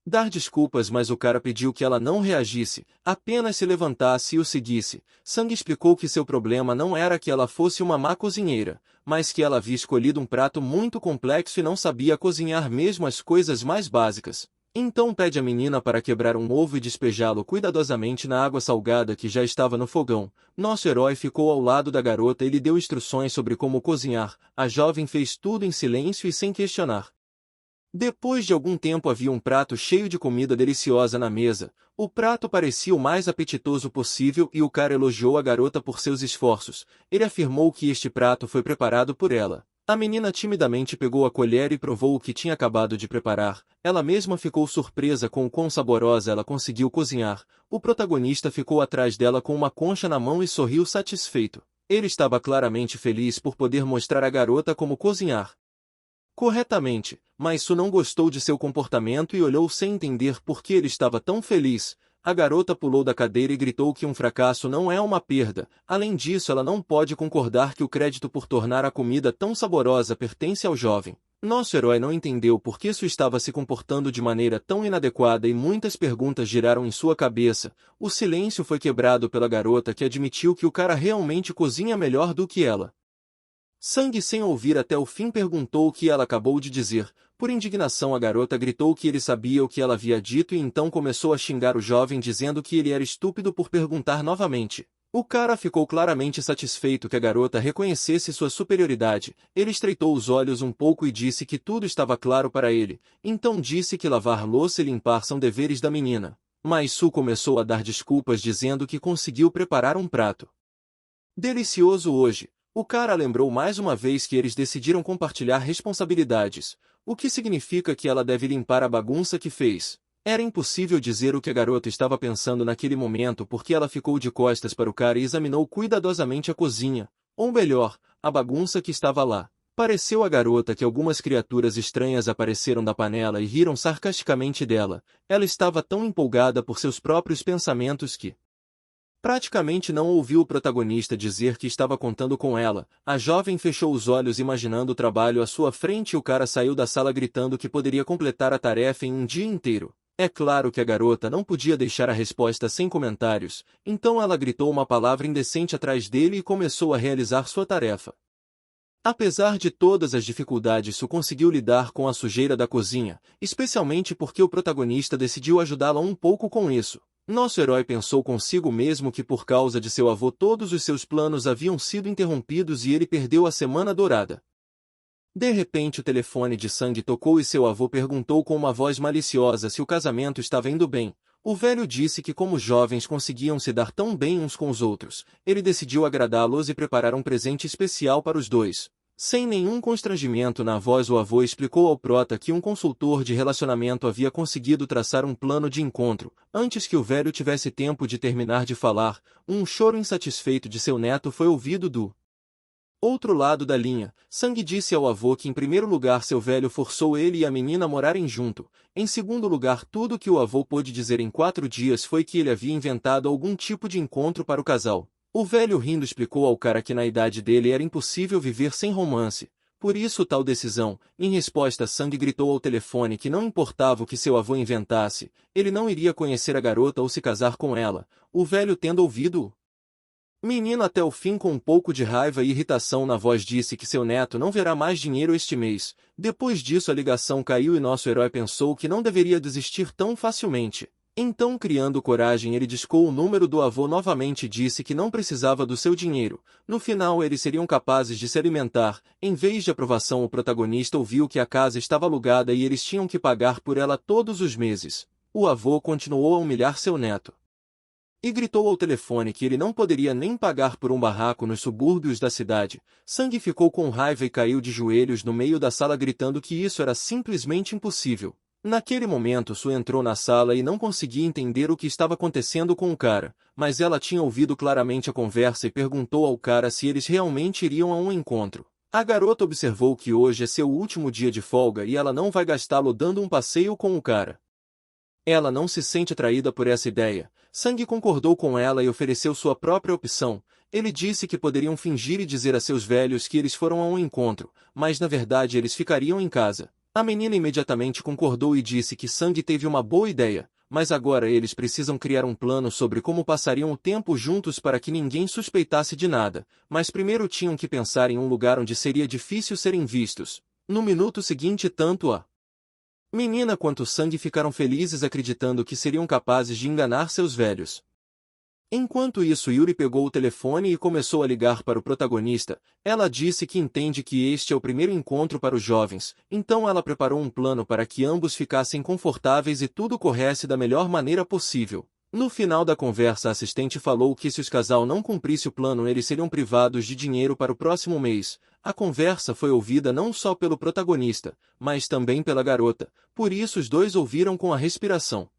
dar desculpas, mas o cara pediu que ela não reagisse, apenas se levantasse e o seguisse. Sang explicou que seu problema não era que ela fosse uma má cozinheira, mas que ela havia escolhido um prato muito complexo e não sabia cozinhar mesmo as coisas mais básicas. Então pede a menina para quebrar um ovo e despejá-lo cuidadosamente na água salgada que já estava no fogão. Nosso herói ficou ao lado da garota e lhe deu instruções sobre como cozinhar. A jovem fez tudo em silêncio e sem questionar. Depois de algum tempo havia um prato cheio de comida deliciosa na mesa. O prato parecia o mais apetitoso possível e o cara elogiou a garota por seus esforços. Ele afirmou que este prato foi preparado por ela. A menina timidamente pegou a colher e provou o que tinha acabado de preparar. Ela mesma ficou surpresa com o quão saborosa ela conseguiu cozinhar. O protagonista ficou atrás dela com uma concha na mão e sorriu satisfeito. Ele estava claramente feliz por poder mostrar à garota como cozinhar corretamente, mas Su não gostou de seu comportamento e olhou sem entender por que ele estava tão feliz. A garota pulou da cadeira e gritou que um fracasso não é uma perda. Além disso, ela não pode concordar que o crédito por tornar a comida tão saborosa pertence ao jovem. Nosso herói não entendeu por que Su estava se comportando de maneira tão inadequada e muitas perguntas giraram em sua cabeça. O silêncio foi quebrado pela garota que admitiu que o cara realmente cozinha melhor do que ela. Sang, sem ouvir até o fim, perguntou o que ela acabou de dizer. Por indignação a garota gritou que ele sabia o que ela havia dito e então começou a xingar o jovem dizendo que ele era estúpido por perguntar novamente. O cara ficou claramente satisfeito que a garota reconhecesse sua superioridade. Ele estreitou os olhos um pouco e disse que tudo estava claro para ele. Então disse que lavar louça e limpar são deveres da menina. Mas Su começou a dar desculpas dizendo que conseguiu preparar um prato delicioso hoje. O cara lembrou mais uma vez que eles decidiram compartilhar responsabilidades, o que significa que ela deve limpar a bagunça que fez. Era impossível dizer o que a garota estava pensando naquele momento porque ela ficou de costas para o cara e examinou cuidadosamente a cozinha, ou melhor, a bagunça que estava lá. Pareceu à garota que algumas criaturas estranhas apareceram da panela e riram sarcasticamente dela. Ela estava tão empolgada por seus próprios pensamentos que praticamente não ouviu o protagonista dizer que estava contando com ela. A jovem fechou os olhos imaginando o trabalho à sua frente e o cara saiu da sala gritando que poderia completar a tarefa em um dia inteiro. É claro que a garota não podia deixar a resposta sem comentários, então ela gritou uma palavra indecente atrás dele e começou a realizar sua tarefa. Apesar de todas as dificuldades, Su conseguiu lidar com a sujeira da cozinha, especialmente porque o protagonista decidiu ajudá-la um pouco com isso. Nosso herói pensou consigo mesmo que por causa de seu avô todos os seus planos haviam sido interrompidos e ele perdeu a semana dourada. De repente o telefone de Sang tocou e seu avô perguntou com uma voz maliciosa se o casamento estava indo bem. O velho disse que como os jovens conseguiam se dar tão bem uns com os outros, ele decidiu agradá-los e preparar um presente especial para os dois. Sem nenhum constrangimento na voz, o avô explicou ao prota que um consultor de relacionamento havia conseguido traçar um plano de encontro. Antes que o velho tivesse tempo de terminar de falar, um choro insatisfeito de seu neto foi ouvido do outro lado da linha. Sang disse ao avô que em primeiro lugar seu velho forçou ele e a menina a morarem junto. Em segundo lugar, tudo que o avô pôde dizer em 4 dias foi que ele havia inventado algum tipo de encontro para o casal. O velho rindo explicou ao cara que na idade dele era impossível viver sem romance. Por isso tal decisão. Em resposta, Sang gritou ao telefone que não importava o que seu avô inventasse, ele não iria conhecer a garota ou se casar com ela. O velho, tendo ouvido o menino até o fim com um pouco de raiva e irritação na voz, disse que seu neto não verá mais dinheiro este mês. Depois disso a ligação caiu e nosso herói pensou que não deveria desistir tão facilmente. Então, criando coragem, ele discou o número do avô novamente e disse que não precisava do seu dinheiro. No final eles seriam capazes de se alimentar. Em vez de aprovação, o protagonista ouviu que a casa estava alugada e eles tinham que pagar por ela todos os meses. O avô continuou a humilhar seu neto e gritou ao telefone que ele não poderia nem pagar por um barraco nos subúrbios da cidade. Sang ficou com raiva e caiu de joelhos no meio da sala gritando que isso era simplesmente impossível. Naquele momento Su entrou na sala e não conseguia entender o que estava acontecendo com o cara, mas ela tinha ouvido claramente a conversa e perguntou ao cara se eles realmente iriam a um encontro. A garota observou que hoje é seu último dia de folga e ela não vai gastá-lo dando um passeio com o cara. Ela não se sente atraída por essa ideia. Sang concordou com ela e ofereceu sua própria opção. Ele disse que poderiam fingir e dizer a seus velhos que eles foram a um encontro, mas na verdade eles ficariam em casa. A menina imediatamente concordou e disse que Sang teve uma boa ideia, mas agora eles precisam criar um plano sobre como passariam o tempo juntos para que ninguém suspeitasse de nada, mas primeiro tinham que pensar em um lugar onde seria difícil serem vistos. No minuto seguinte, tanto a menina quanto Sang ficaram felizes acreditando que seriam capazes de enganar seus velhos. Enquanto isso, Yuri pegou o telefone e começou a ligar para o protagonista. Ela disse que entende que este é o primeiro encontro para os jovens, então ela preparou um plano para que ambos ficassem confortáveis e tudo corresse da melhor maneira possível. No final da conversa, a assistente falou que se o casal não cumprisse o plano, eles seriam privados de dinheiro para o próximo mês. A conversa foi ouvida não só pelo protagonista, mas também pela garota, por isso os dois ouviram com a respiração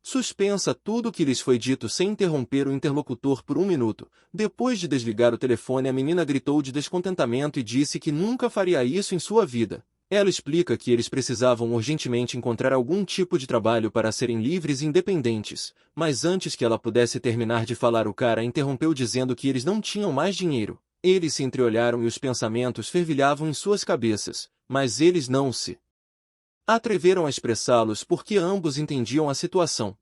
suspensa tudo o que lhes foi dito sem interromper o interlocutor por 1 minuto. Depois de desligar o telefone, a menina gritou de descontentamento e disse que nunca faria isso em sua vida. Ela explica que eles precisavam urgentemente encontrar algum tipo de trabalho para serem livres e independentes, mas antes que ela pudesse terminar de falar, o cara interrompeu dizendo que eles não tinham mais dinheiro. Eles se entreolharam e os pensamentos fervilhavam em suas cabeças, mas eles não se atreveram a expressá-los porque ambos entendiam a situação.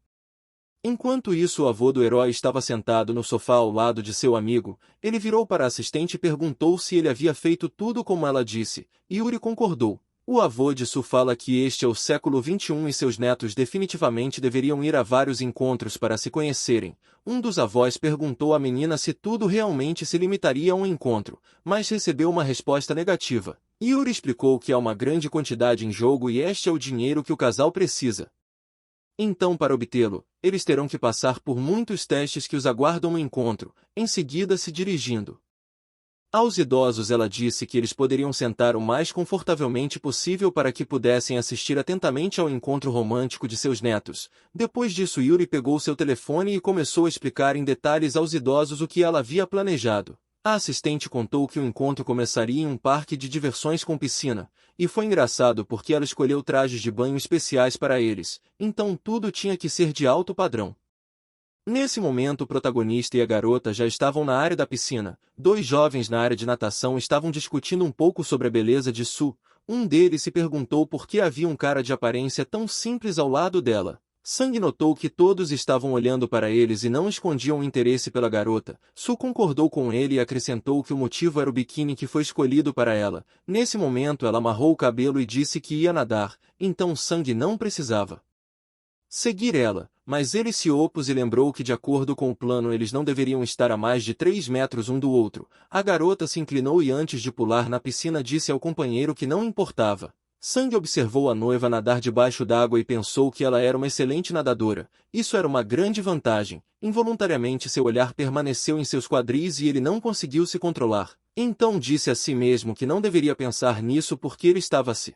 Enquanto isso, o avô do herói estava sentado no sofá ao lado de seu amigo. Ele virou para a assistente e perguntou se ele havia feito tudo como ela disse. Yuri concordou. O avô de Su fala que este é o século XXI e seus netos definitivamente deveriam ir a vários encontros para se conhecerem. Um dos avós perguntou à menina se tudo realmente se limitaria a um encontro, mas recebeu uma resposta negativa. Yuri explicou que há uma grande quantidade em jogo e este é o dinheiro que o casal precisa. Então, para obtê-lo, eles terão que passar por muitos testes que os aguardam no encontro. Em seguida, se dirigindo aos idosos, ela disse que eles poderiam sentar o mais confortavelmente possível para que pudessem assistir atentamente ao encontro romântico de seus netos. Depois disso, Yuri pegou seu telefone e começou a explicar em detalhes aos idosos o que ela havia planejado. A assistente contou que o encontro começaria em um parque de diversões com piscina, e foi engraçado porque ela escolheu trajes de banho especiais para eles, então tudo tinha que ser de alto padrão. Nesse momento, o protagonista e a garota já estavam na área da piscina. 2 jovens na área de natação estavam discutindo um pouco sobre a beleza de Su. Um deles se perguntou por que havia um cara de aparência tão simples ao lado dela. Sang notou que todos estavam olhando para eles e não escondiam interesse pela garota. Su concordou com ele e acrescentou que o motivo era o biquíni que foi escolhido para ela. Nesse momento, ela amarrou o cabelo e disse que ia nadar, então Sang não precisava seguir ela, mas ele se opôs e lembrou que de acordo com o plano eles não deveriam estar a mais de 3 metros um do outro. A garota se inclinou e antes de pular na piscina disse ao companheiro que não importava. Sang observou a noiva nadar debaixo d'água e pensou que ela era uma excelente nadadora. Isso era uma grande vantagem. Involuntariamente seu olhar permaneceu em seus quadris e ele não conseguiu se controlar. Então disse a si mesmo que não deveria pensar nisso porque ele estava se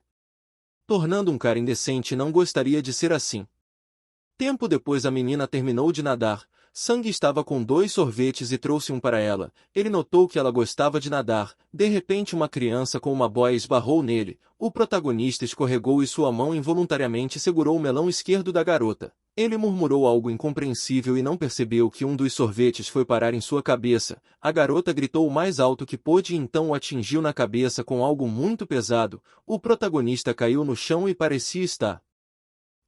tornando um cara indecente e não gostaria de ser assim. Tempo depois a menina terminou de nadar. Sang estava com 2 sorvetes e trouxe um para ela. Ele notou que ela gostava de nadar. De repente uma criança com uma boia esbarrou nele. O protagonista escorregou e sua mão involuntariamente segurou o melão esquerdo da garota. Ele murmurou algo incompreensível e não percebeu que um dos sorvetes foi parar em sua cabeça. A garota gritou o mais alto que pôde e então o atingiu na cabeça com algo muito pesado. O protagonista caiu no chão e parecia estar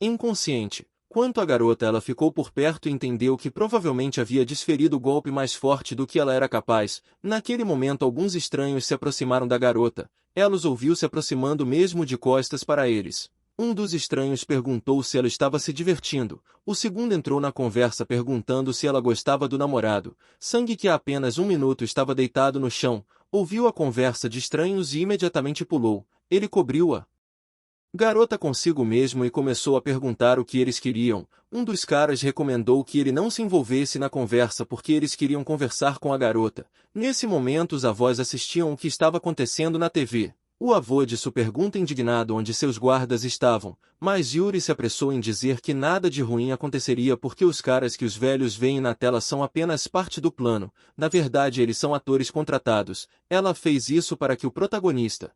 inconsciente. Quanto à garota, ela ficou por perto e entendeu que provavelmente havia desferido o golpe mais forte do que ela era capaz. Naquele momento alguns estranhos se aproximaram da garota. Ela os ouviu se aproximando mesmo de costas para eles. Um dos estranhos perguntou se ela estava se divertindo. O segundo entrou na conversa perguntando se ela gostava do namorado. Sang, que há apenas 1 minuto estava deitado no chão, ouviu a conversa de estranhos e imediatamente pulou. Ele cobriu-a garota consigo mesmo e começou a perguntar o que eles queriam. Um dos caras recomendou que ele não se envolvesse na conversa porque eles queriam conversar com a garota. Nesse momento os avós assistiam o que estava acontecendo na TV. O avô de Su pergunta indignado onde seus guardas estavam, mas Yuri se apressou em dizer que nada de ruim aconteceria porque os caras que os velhos veem na tela são apenas parte do plano. Na verdade eles são atores contratados. Ela fez isso para que o protagonista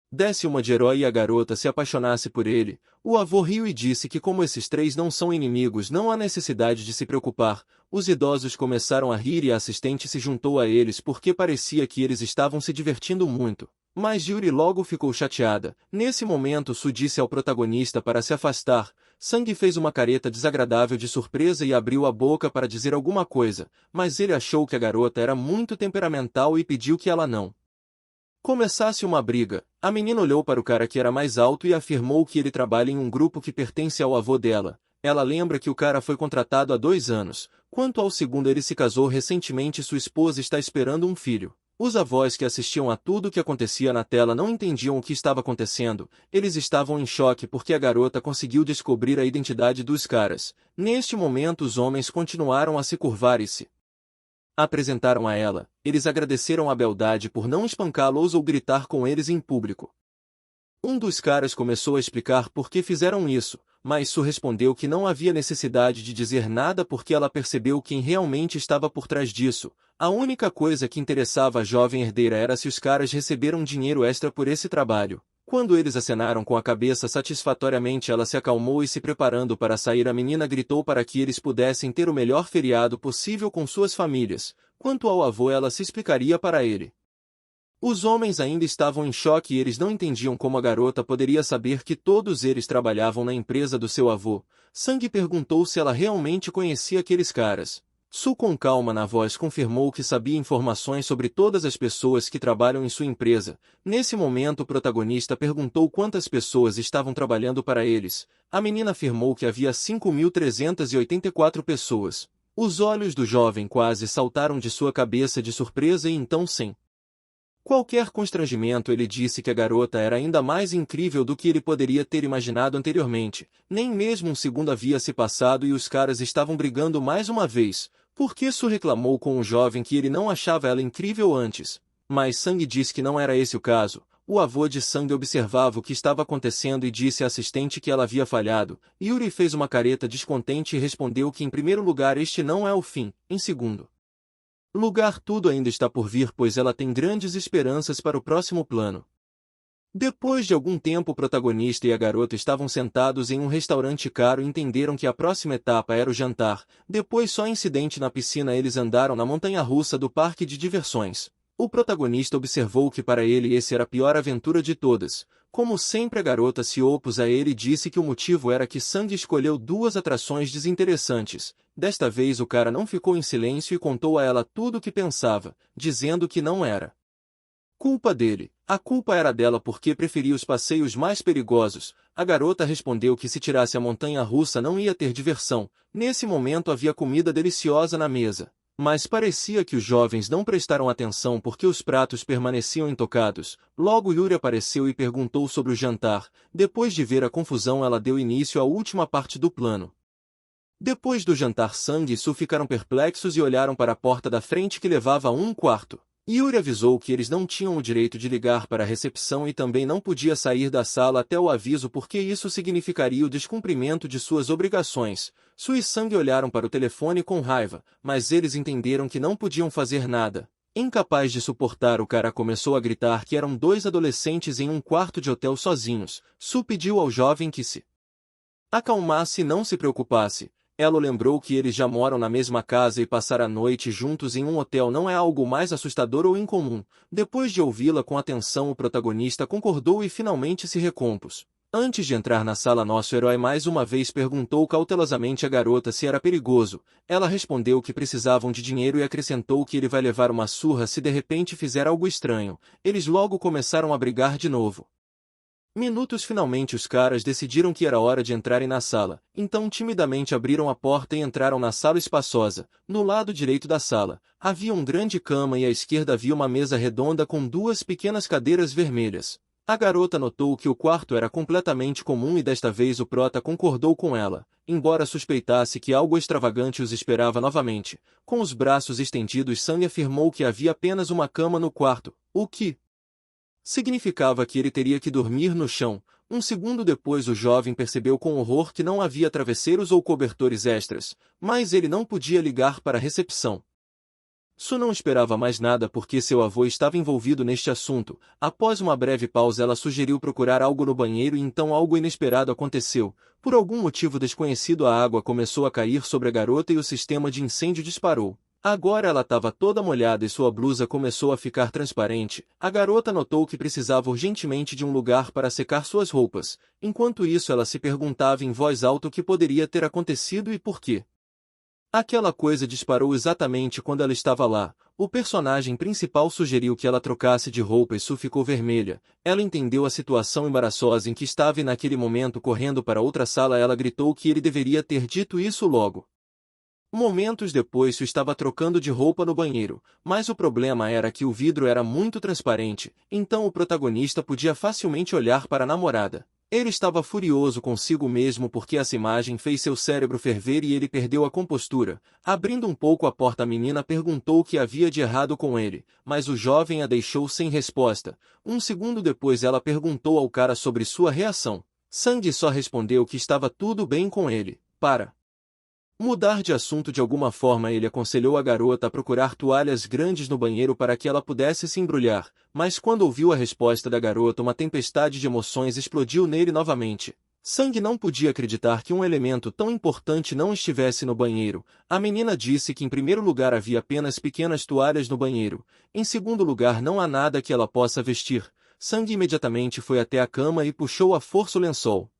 desse uma de herói e a garota se apaixonasse por ele. O avô riu e disse que como esses 3 não são inimigos não há necessidade de se preocupar. Os idosos começaram a rir e a assistente se juntou a eles porque parecia que eles estavam se divertindo muito. Mas Yuri logo ficou chateada. Nesse momento Su disse ao protagonista para se afastar. Sang fez uma careta desagradável de surpresa e abriu a boca para dizer alguma coisa, mas ele achou que a garota era muito temperamental e pediu que ela não começasse uma briga. A menina olhou para o cara que era mais alto e afirmou que ele trabalha em um grupo que pertence ao avô dela. Ela lembra que o cara foi contratado há 2 anos. Quanto ao segundo, ele se casou recentemente e sua esposa está esperando um filho. Os avós que assistiam a tudo o que acontecia na tela não entendiam o que estava acontecendo. Eles estavam em choque porque a garota conseguiu descobrir a identidade dos caras. Neste momento os homens continuaram a se curvar e se apresentaram a ela. Eles agradeceram a beldade por não espancá-los ou gritar com eles em público. Um dos caras começou a explicar por que fizeram isso, mas Su respondeu que não havia necessidade de dizer nada porque ela percebeu quem realmente estava por trás disso. A única coisa que interessava a jovem herdeira era se os caras receberam dinheiro extra por esse trabalho. Quando eles acenaram com a cabeça satisfatoriamente, ela se acalmou e se preparando para sair, a menina gritou para que eles pudessem ter o melhor feriado possível com suas famílias. Quanto ao avô, ela se explicaria para ele. Os homens ainda estavam em choque e eles não entendiam como a garota poderia saber que todos eles trabalhavam na empresa do seu avô. Sang perguntou se ela realmente conhecia aqueles caras. Su, com calma na voz, confirmou que sabia informações sobre todas as pessoas que trabalham em sua empresa. Nesse momento o protagonista perguntou quantas pessoas estavam trabalhando para eles. A menina afirmou que havia 5.384 pessoas. Os olhos do jovem quase saltaram de sua cabeça de surpresa e então, sem qualquer constrangimento, ele disse que a garota era ainda mais incrível do que ele poderia ter imaginado anteriormente. Nem mesmo um segundo havia se passado e os caras estavam brigando mais uma vez. Por que Su reclamou com o jovem que ele não achava ela incrível antes? Mas Sang disse que não era esse o caso. O avô de Sang observava o que estava acontecendo e disse à assistente que ela havia falhado. Yuri fez uma careta descontente e respondeu que em primeiro lugar este não é o fim, em segundo lugar tudo ainda está por vir, pois ela tem grandes esperanças para o próximo plano. Depois de algum tempo o protagonista e a garota estavam sentados em um restaurante caro e entenderam que a próxima etapa era o jantar. Depois só incidente na piscina, eles andaram na montanha-russa do parque de diversões. O protagonista observou que para ele esse era a pior aventura de todas. Como sempre a garota se opôs a ele e disse que o motivo era que Sang escolheu 2 atrações desinteressantes. Desta vez o cara não ficou em silêncio e contou a ela tudo o que pensava, dizendo que não era Culpa dele. A culpa era dela porque preferia os passeios mais perigosos. A garota respondeu que se tirasse a montanha-russa não ia ter diversão. Nesse momento havia comida deliciosa na mesa. Mas parecia que os jovens não prestaram atenção porque os pratos permaneciam intocados. Logo Yuri apareceu e perguntou sobre o jantar. Depois de ver a confusão, ela deu início à última parte do plano. Depois do jantar, Sang e Su ficaram perplexos e olharam para a porta da frente que levava a um quarto. Yuri avisou que eles não tinham o direito de ligar para a recepção e também não podia sair da sala até o aviso porque isso significaria o descumprimento de suas obrigações. Su e Sang olharam para o telefone com raiva, mas eles entenderam que não podiam fazer nada. Incapaz de suportar, o cara começou a gritar que eram dois adolescentes em um quarto de hotel sozinhos. Su pediu ao jovem que se acalmasse e não se preocupasse. Ela lembrou que eles já moram na mesma casa e passar a noite juntos em um hotel não é algo mais assustador ou incomum. Depois de ouvi-la com atenção, o protagonista concordou e finalmente se recompôs. Antes de entrar na sala, nosso herói mais uma vez perguntou cautelosamente à garota se era perigoso. Ela respondeu que precisavam de dinheiro e acrescentou que ele vai levar uma surra se de repente fizer algo estranho. Eles logo começaram a brigar de novo. Minutos finalmente os caras decidiram que era hora de entrarem na sala, então timidamente abriram a porta e entraram na sala espaçosa. No lado direito da sala, havia uma grande cama e à esquerda havia uma mesa redonda com duas pequenas cadeiras vermelhas. A garota notou que o quarto era completamente comum e desta vez o prota concordou com ela, embora suspeitasse que algo extravagante os esperava novamente. Com os braços estendidos, Sang afirmou que havia apenas uma cama no quarto, o que significava que ele teria que dormir no chão. Um segundo depois o jovem percebeu com horror que não havia travesseiros ou cobertores extras, mas ele não podia ligar para a recepção. Su não esperava mais nada porque seu avô estava envolvido neste assunto. Após uma breve pausa, ela sugeriu procurar algo no banheiro e então algo inesperado aconteceu. Por algum motivo desconhecido, a água começou a cair sobre a garota e o sistema de incêndio disparou. Agora ela estava toda molhada e sua blusa começou a ficar transparente. A garota notou que precisava urgentemente de um lugar para secar suas roupas. Enquanto isso, ela se perguntava em voz alta o que poderia ter acontecido e por quê. Aquela coisa disparou exatamente quando ela estava lá. O personagem principal sugeriu que ela trocasse de roupa e Su ficou vermelha. Ela entendeu a situação embaraçosa em que estava e naquele momento, correndo para outra sala, ela gritou que ele deveria ter dito isso logo. Momentos depois, Su estava trocando de roupa no banheiro, mas o problema era que o vidro era muito transparente, então o protagonista podia facilmente olhar para a namorada. Ele estava furioso consigo mesmo porque essa imagem fez seu cérebro ferver e ele perdeu a compostura. Abrindo um pouco a porta, a menina perguntou o que havia de errado com ele, mas o jovem a deixou sem resposta. Um segundo depois ela perguntou ao cara sobre sua reação. Sang só respondeu que estava tudo bem com ele. Para mudar de assunto de alguma forma, ele aconselhou a garota a procurar toalhas grandes no banheiro para que ela pudesse se embrulhar, mas quando ouviu a resposta da garota, uma tempestade de emoções explodiu nele novamente. Sang não podia acreditar que um elemento tão importante não estivesse no banheiro. A menina disse que em primeiro lugar havia apenas pequenas toalhas no banheiro, em segundo lugar não há nada que ela possa vestir. Sang imediatamente foi até a cama e puxou à força o lençol.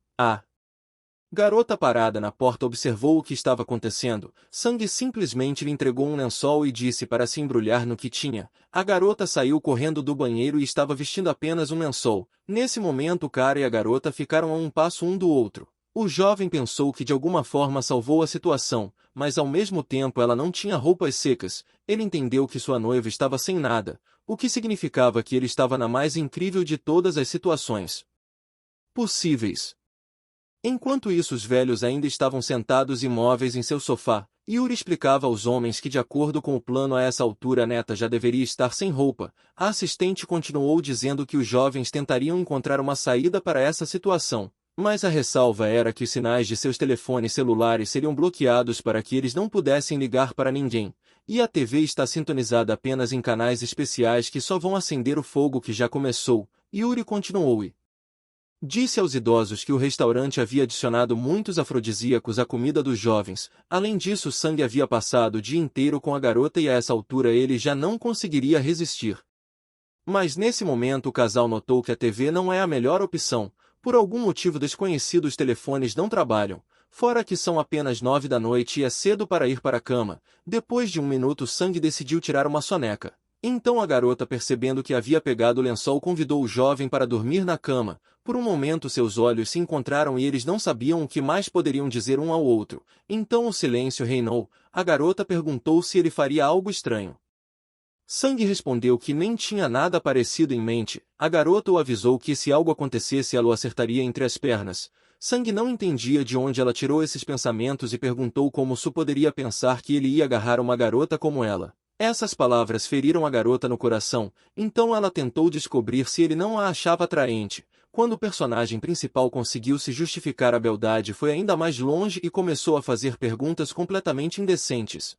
Garota parada na porta observou o que estava acontecendo. Sang simplesmente lhe entregou um lençol e disse para se embrulhar no que tinha. A garota saiu correndo do banheiro e estava vestindo apenas um lençol. Nesse momento, o cara e a garota ficaram a um passo um do outro. O jovem pensou que de alguma forma salvou a situação, mas ao mesmo tempo ela não tinha roupas secas. Ele entendeu que sua noiva estava sem nada, o que significava que ele estava na mais incrível de todas as situações possíveis. Enquanto isso, os velhos ainda estavam sentados imóveis em seu sofá. Yuri explicava aos homens que, de acordo com o plano, a essa altura a neta já deveria estar sem roupa. A assistente continuou dizendo que os jovens tentariam encontrar uma saída para essa situação, mas a ressalva era que os sinais de seus telefones celulares seriam bloqueados para que eles não pudessem ligar para ninguém, e a TV está sintonizada apenas em canais especiais que só vão acender o fogo que já começou. Yuri continuou e disse aos idosos que o restaurante havia adicionado muitos afrodisíacos à comida dos jovens. Além disso, Sang havia passado o dia inteiro com a garota e a essa altura ele já não conseguiria resistir. Mas nesse momento o casal notou que a TV não é a melhor opção. Por algum motivo desconhecido os telefones não trabalham, fora que são apenas 9 da noite e é cedo para ir para a cama. Depois de um minuto, Sang decidiu tirar uma soneca. Então a garota, percebendo que havia pegado o lençol, convidou o jovem para dormir na cama. Por um momento seus olhos se encontraram e eles não sabiam o que mais poderiam dizer um ao outro. Então o silêncio reinou. A garota perguntou se ele faria algo estranho. Sang respondeu que nem tinha nada parecido em mente. A garota o avisou que se algo acontecesse ela o acertaria entre as pernas. Sang não entendia de onde ela tirou esses pensamentos e perguntou como Su poderia pensar que ele ia agarrar uma garota como ela. Essas palavras feriram a garota no coração, então ela tentou descobrir se ele não a achava atraente. Quando o personagem principal conseguiu se justificar, a beldade foi ainda mais longe e começou a fazer perguntas completamente indecentes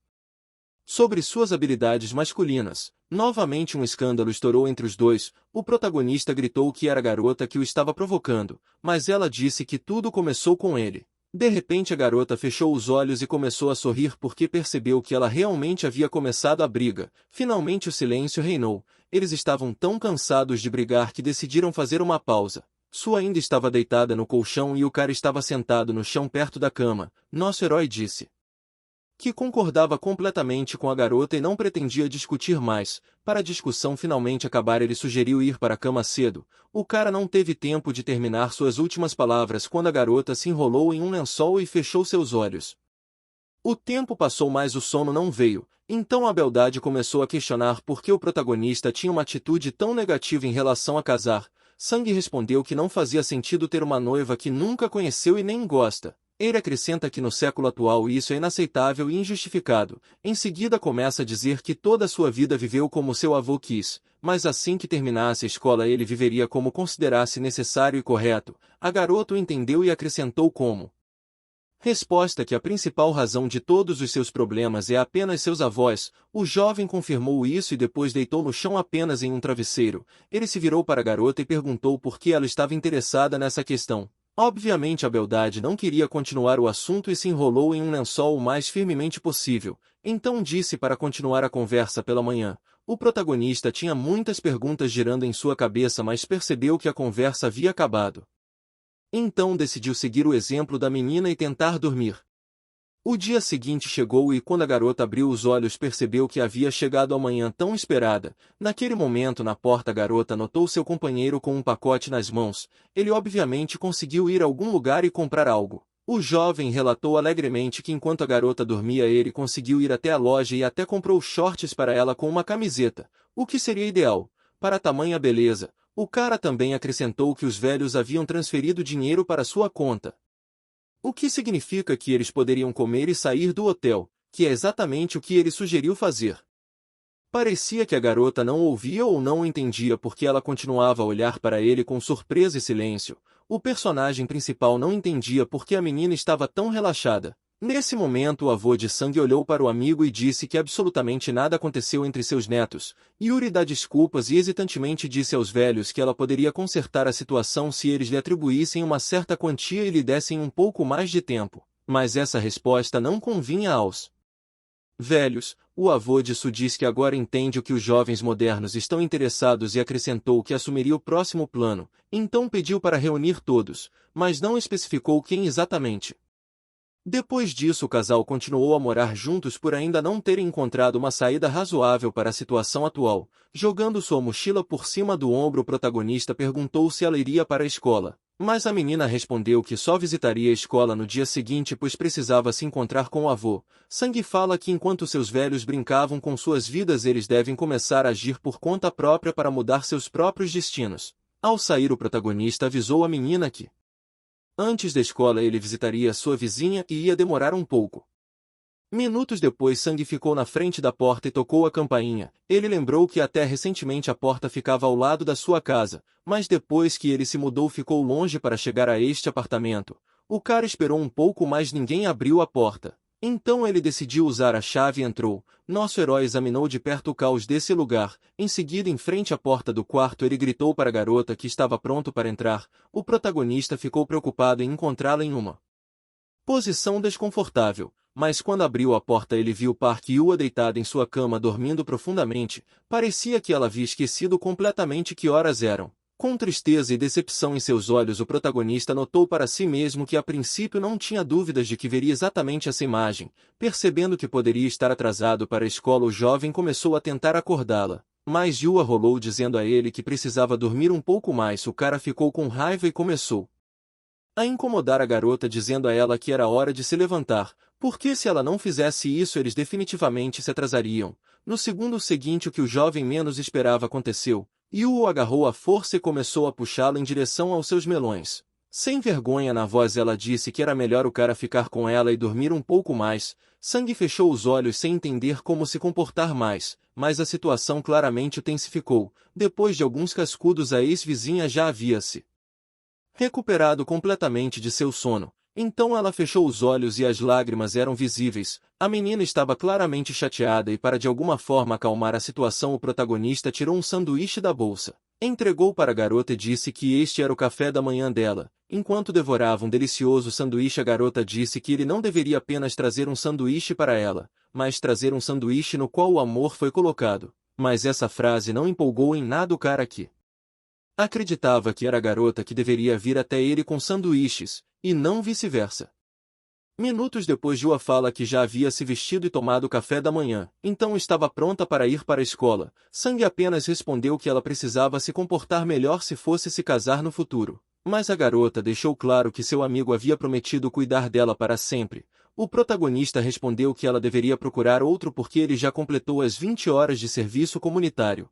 sobre suas habilidades masculinas. Novamente um escândalo estourou entre os dois. O protagonista gritou que era a garota que o estava provocando, mas ela disse que tudo começou com ele. De repente a garota fechou os olhos e começou a sorrir porque percebeu que ela realmente havia começado a briga. Finalmente o silêncio reinou. Eles estavam tão cansados de brigar que decidiram fazer uma pausa. Su ainda estava deitada no colchão e o cara estava sentado no chão perto da cama. Nosso herói disse que concordava completamente com a garota e não pretendia discutir mais. Para a discussão finalmente acabar, ele sugeriu ir para a cama cedo. O cara não teve tempo de terminar suas últimas palavras quando a garota se enrolou em um lençol e fechou seus olhos. O tempo passou, mas o sono não veio. Então a beldade começou a questionar por que o protagonista tinha uma atitude tão negativa em relação a casar. Sang respondeu que não fazia sentido ter uma noiva que nunca conheceu e nem gosta. Ele acrescenta que no século atual isso é inaceitável e injustificado. Em seguida começa a dizer que toda a sua vida viveu como seu avô quis, mas assim que terminasse a escola ele viveria como considerasse necessário e correto. A garota o entendeu e acrescentou como resposta que a principal razão de todos os seus problemas é apenas seus avós. O jovem confirmou isso e depois deitou no chão apenas em um travesseiro. Ele se virou para a garota e perguntou por que ela estava interessada nessa questão. Obviamente a beldade não queria continuar o assunto e se enrolou em um lençol o mais firmemente possível. Então disse para continuar a conversa pela manhã. O protagonista tinha muitas perguntas girando em sua cabeça, mas percebeu que a conversa havia acabado. Então decidiu seguir o exemplo da menina e tentar dormir. O dia seguinte chegou e quando a garota abriu os olhos percebeu que havia chegado a manhã tão esperada. Naquele momento na porta a garota notou seu companheiro com um pacote nas mãos. Ele obviamente conseguiu ir a algum lugar e comprar algo. O jovem relatou alegremente que enquanto a garota dormia ele conseguiu ir até a loja e até comprou shorts para ela com uma camiseta, o que seria ideal para tamanha beleza. O cara também acrescentou que os velhos haviam transferido dinheiro para sua conta, o que significa que eles poderiam comer e sair do hotel, que é exatamente o que ele sugeriu fazer. Parecia que a garota não ouvia ou não entendia porque ela continuava a olhar para ele com surpresa e silêncio. O personagem principal não entendia porque a menina estava tão relaxada. Nesse momento o avô de Sang olhou para o amigo e disse que absolutamente nada aconteceu entre seus netos. Yuri dá desculpas e hesitantemente disse aos velhos que ela poderia consertar a situação se eles lhe atribuíssem uma certa quantia e lhe dessem um pouco mais de tempo. Mas essa resposta não convinha aos velhos. O avô de Su diz que agora entende o que os jovens modernos estão interessados e acrescentou que assumiria o próximo plano. Então pediu para reunir todos, mas não especificou quem exatamente. Depois disso o casal continuou a morar juntos por ainda não terem encontrado uma saída razoável para a situação atual. Jogando sua mochila por cima do ombro, o protagonista perguntou se ela iria para a escola. Mas a menina respondeu que só visitaria a escola no dia seguinte pois precisava se encontrar com o avô. Sang fala que enquanto seus velhos brincavam com suas vidas eles devem começar a agir por conta própria para mudar seus próprios destinos. Ao sair o protagonista avisou a menina que antes da escola ele visitaria sua vizinha e ia demorar um pouco. Minutos depois Sang ficou na frente da porta e tocou a campainha. Ele lembrou que até recentemente a porta ficava ao lado da sua casa, mas depois que ele se mudou ficou longe para chegar a este apartamento. O cara esperou um pouco mas ninguém abriu a porta. Então ele decidiu usar a chave e entrou. Nosso herói examinou de perto o caos desse lugar. Em seguida, em frente à porta do quarto, ele gritou para a garota que estava pronto para entrar. O protagonista ficou preocupado em encontrá-la em uma posição desconfortável, mas quando abriu a porta ele viu Park Yua deitada em sua cama dormindo profundamente. Parecia que ela havia esquecido completamente que horas eram. Com tristeza e decepção em seus olhos, o protagonista notou para si mesmo que a princípio não tinha dúvidas de que veria exatamente essa imagem. Percebendo que poderia estar atrasado para a escola, o jovem começou a tentar acordá-la. Mas Yua rolou dizendo a ele que precisava dormir um pouco mais. O cara ficou com raiva e começou a incomodar a garota dizendo a ela que era hora de se levantar, porque se ela não fizesse isso eles definitivamente se atrasariam. No segundo seguinte o que o jovem menos esperava aconteceu, Yu o agarrou à força e começou a puxá-lo em direção aos seus melões. Sem vergonha na voz ela disse que era melhor o cara ficar com ela e dormir um pouco mais. Sang fechou os olhos sem entender como se comportar mais, mas a situação claramente intensificou. Depois de alguns cascudos a ex-vizinha já havia-se recuperado completamente de seu sono. Então ela fechou os olhos e as lágrimas eram visíveis. A menina estava claramente chateada e para de alguma forma acalmar a situação o protagonista tirou um sanduíche da bolsa. Entregou para a garota e disse que este era o café da manhã dela. Enquanto devorava um delicioso sanduíche a garota disse que ele não deveria apenas trazer um sanduíche para ela, mas trazer um sanduíche no qual o amor foi colocado. Mas essa frase não empolgou em nada o cara que acreditava que era a garota que deveria vir até ele com sanduíches, e não vice-versa. Minutos depois Yua fala que já havia se vestido e tomado café da manhã, então estava pronta para ir para a escola. Sang apenas respondeu que ela precisava se comportar melhor se fosse se casar no futuro. Mas a garota deixou claro que seu amigo havia prometido cuidar dela para sempre. O protagonista respondeu que ela deveria procurar outro porque ele já completou as 20 horas de serviço comunitário.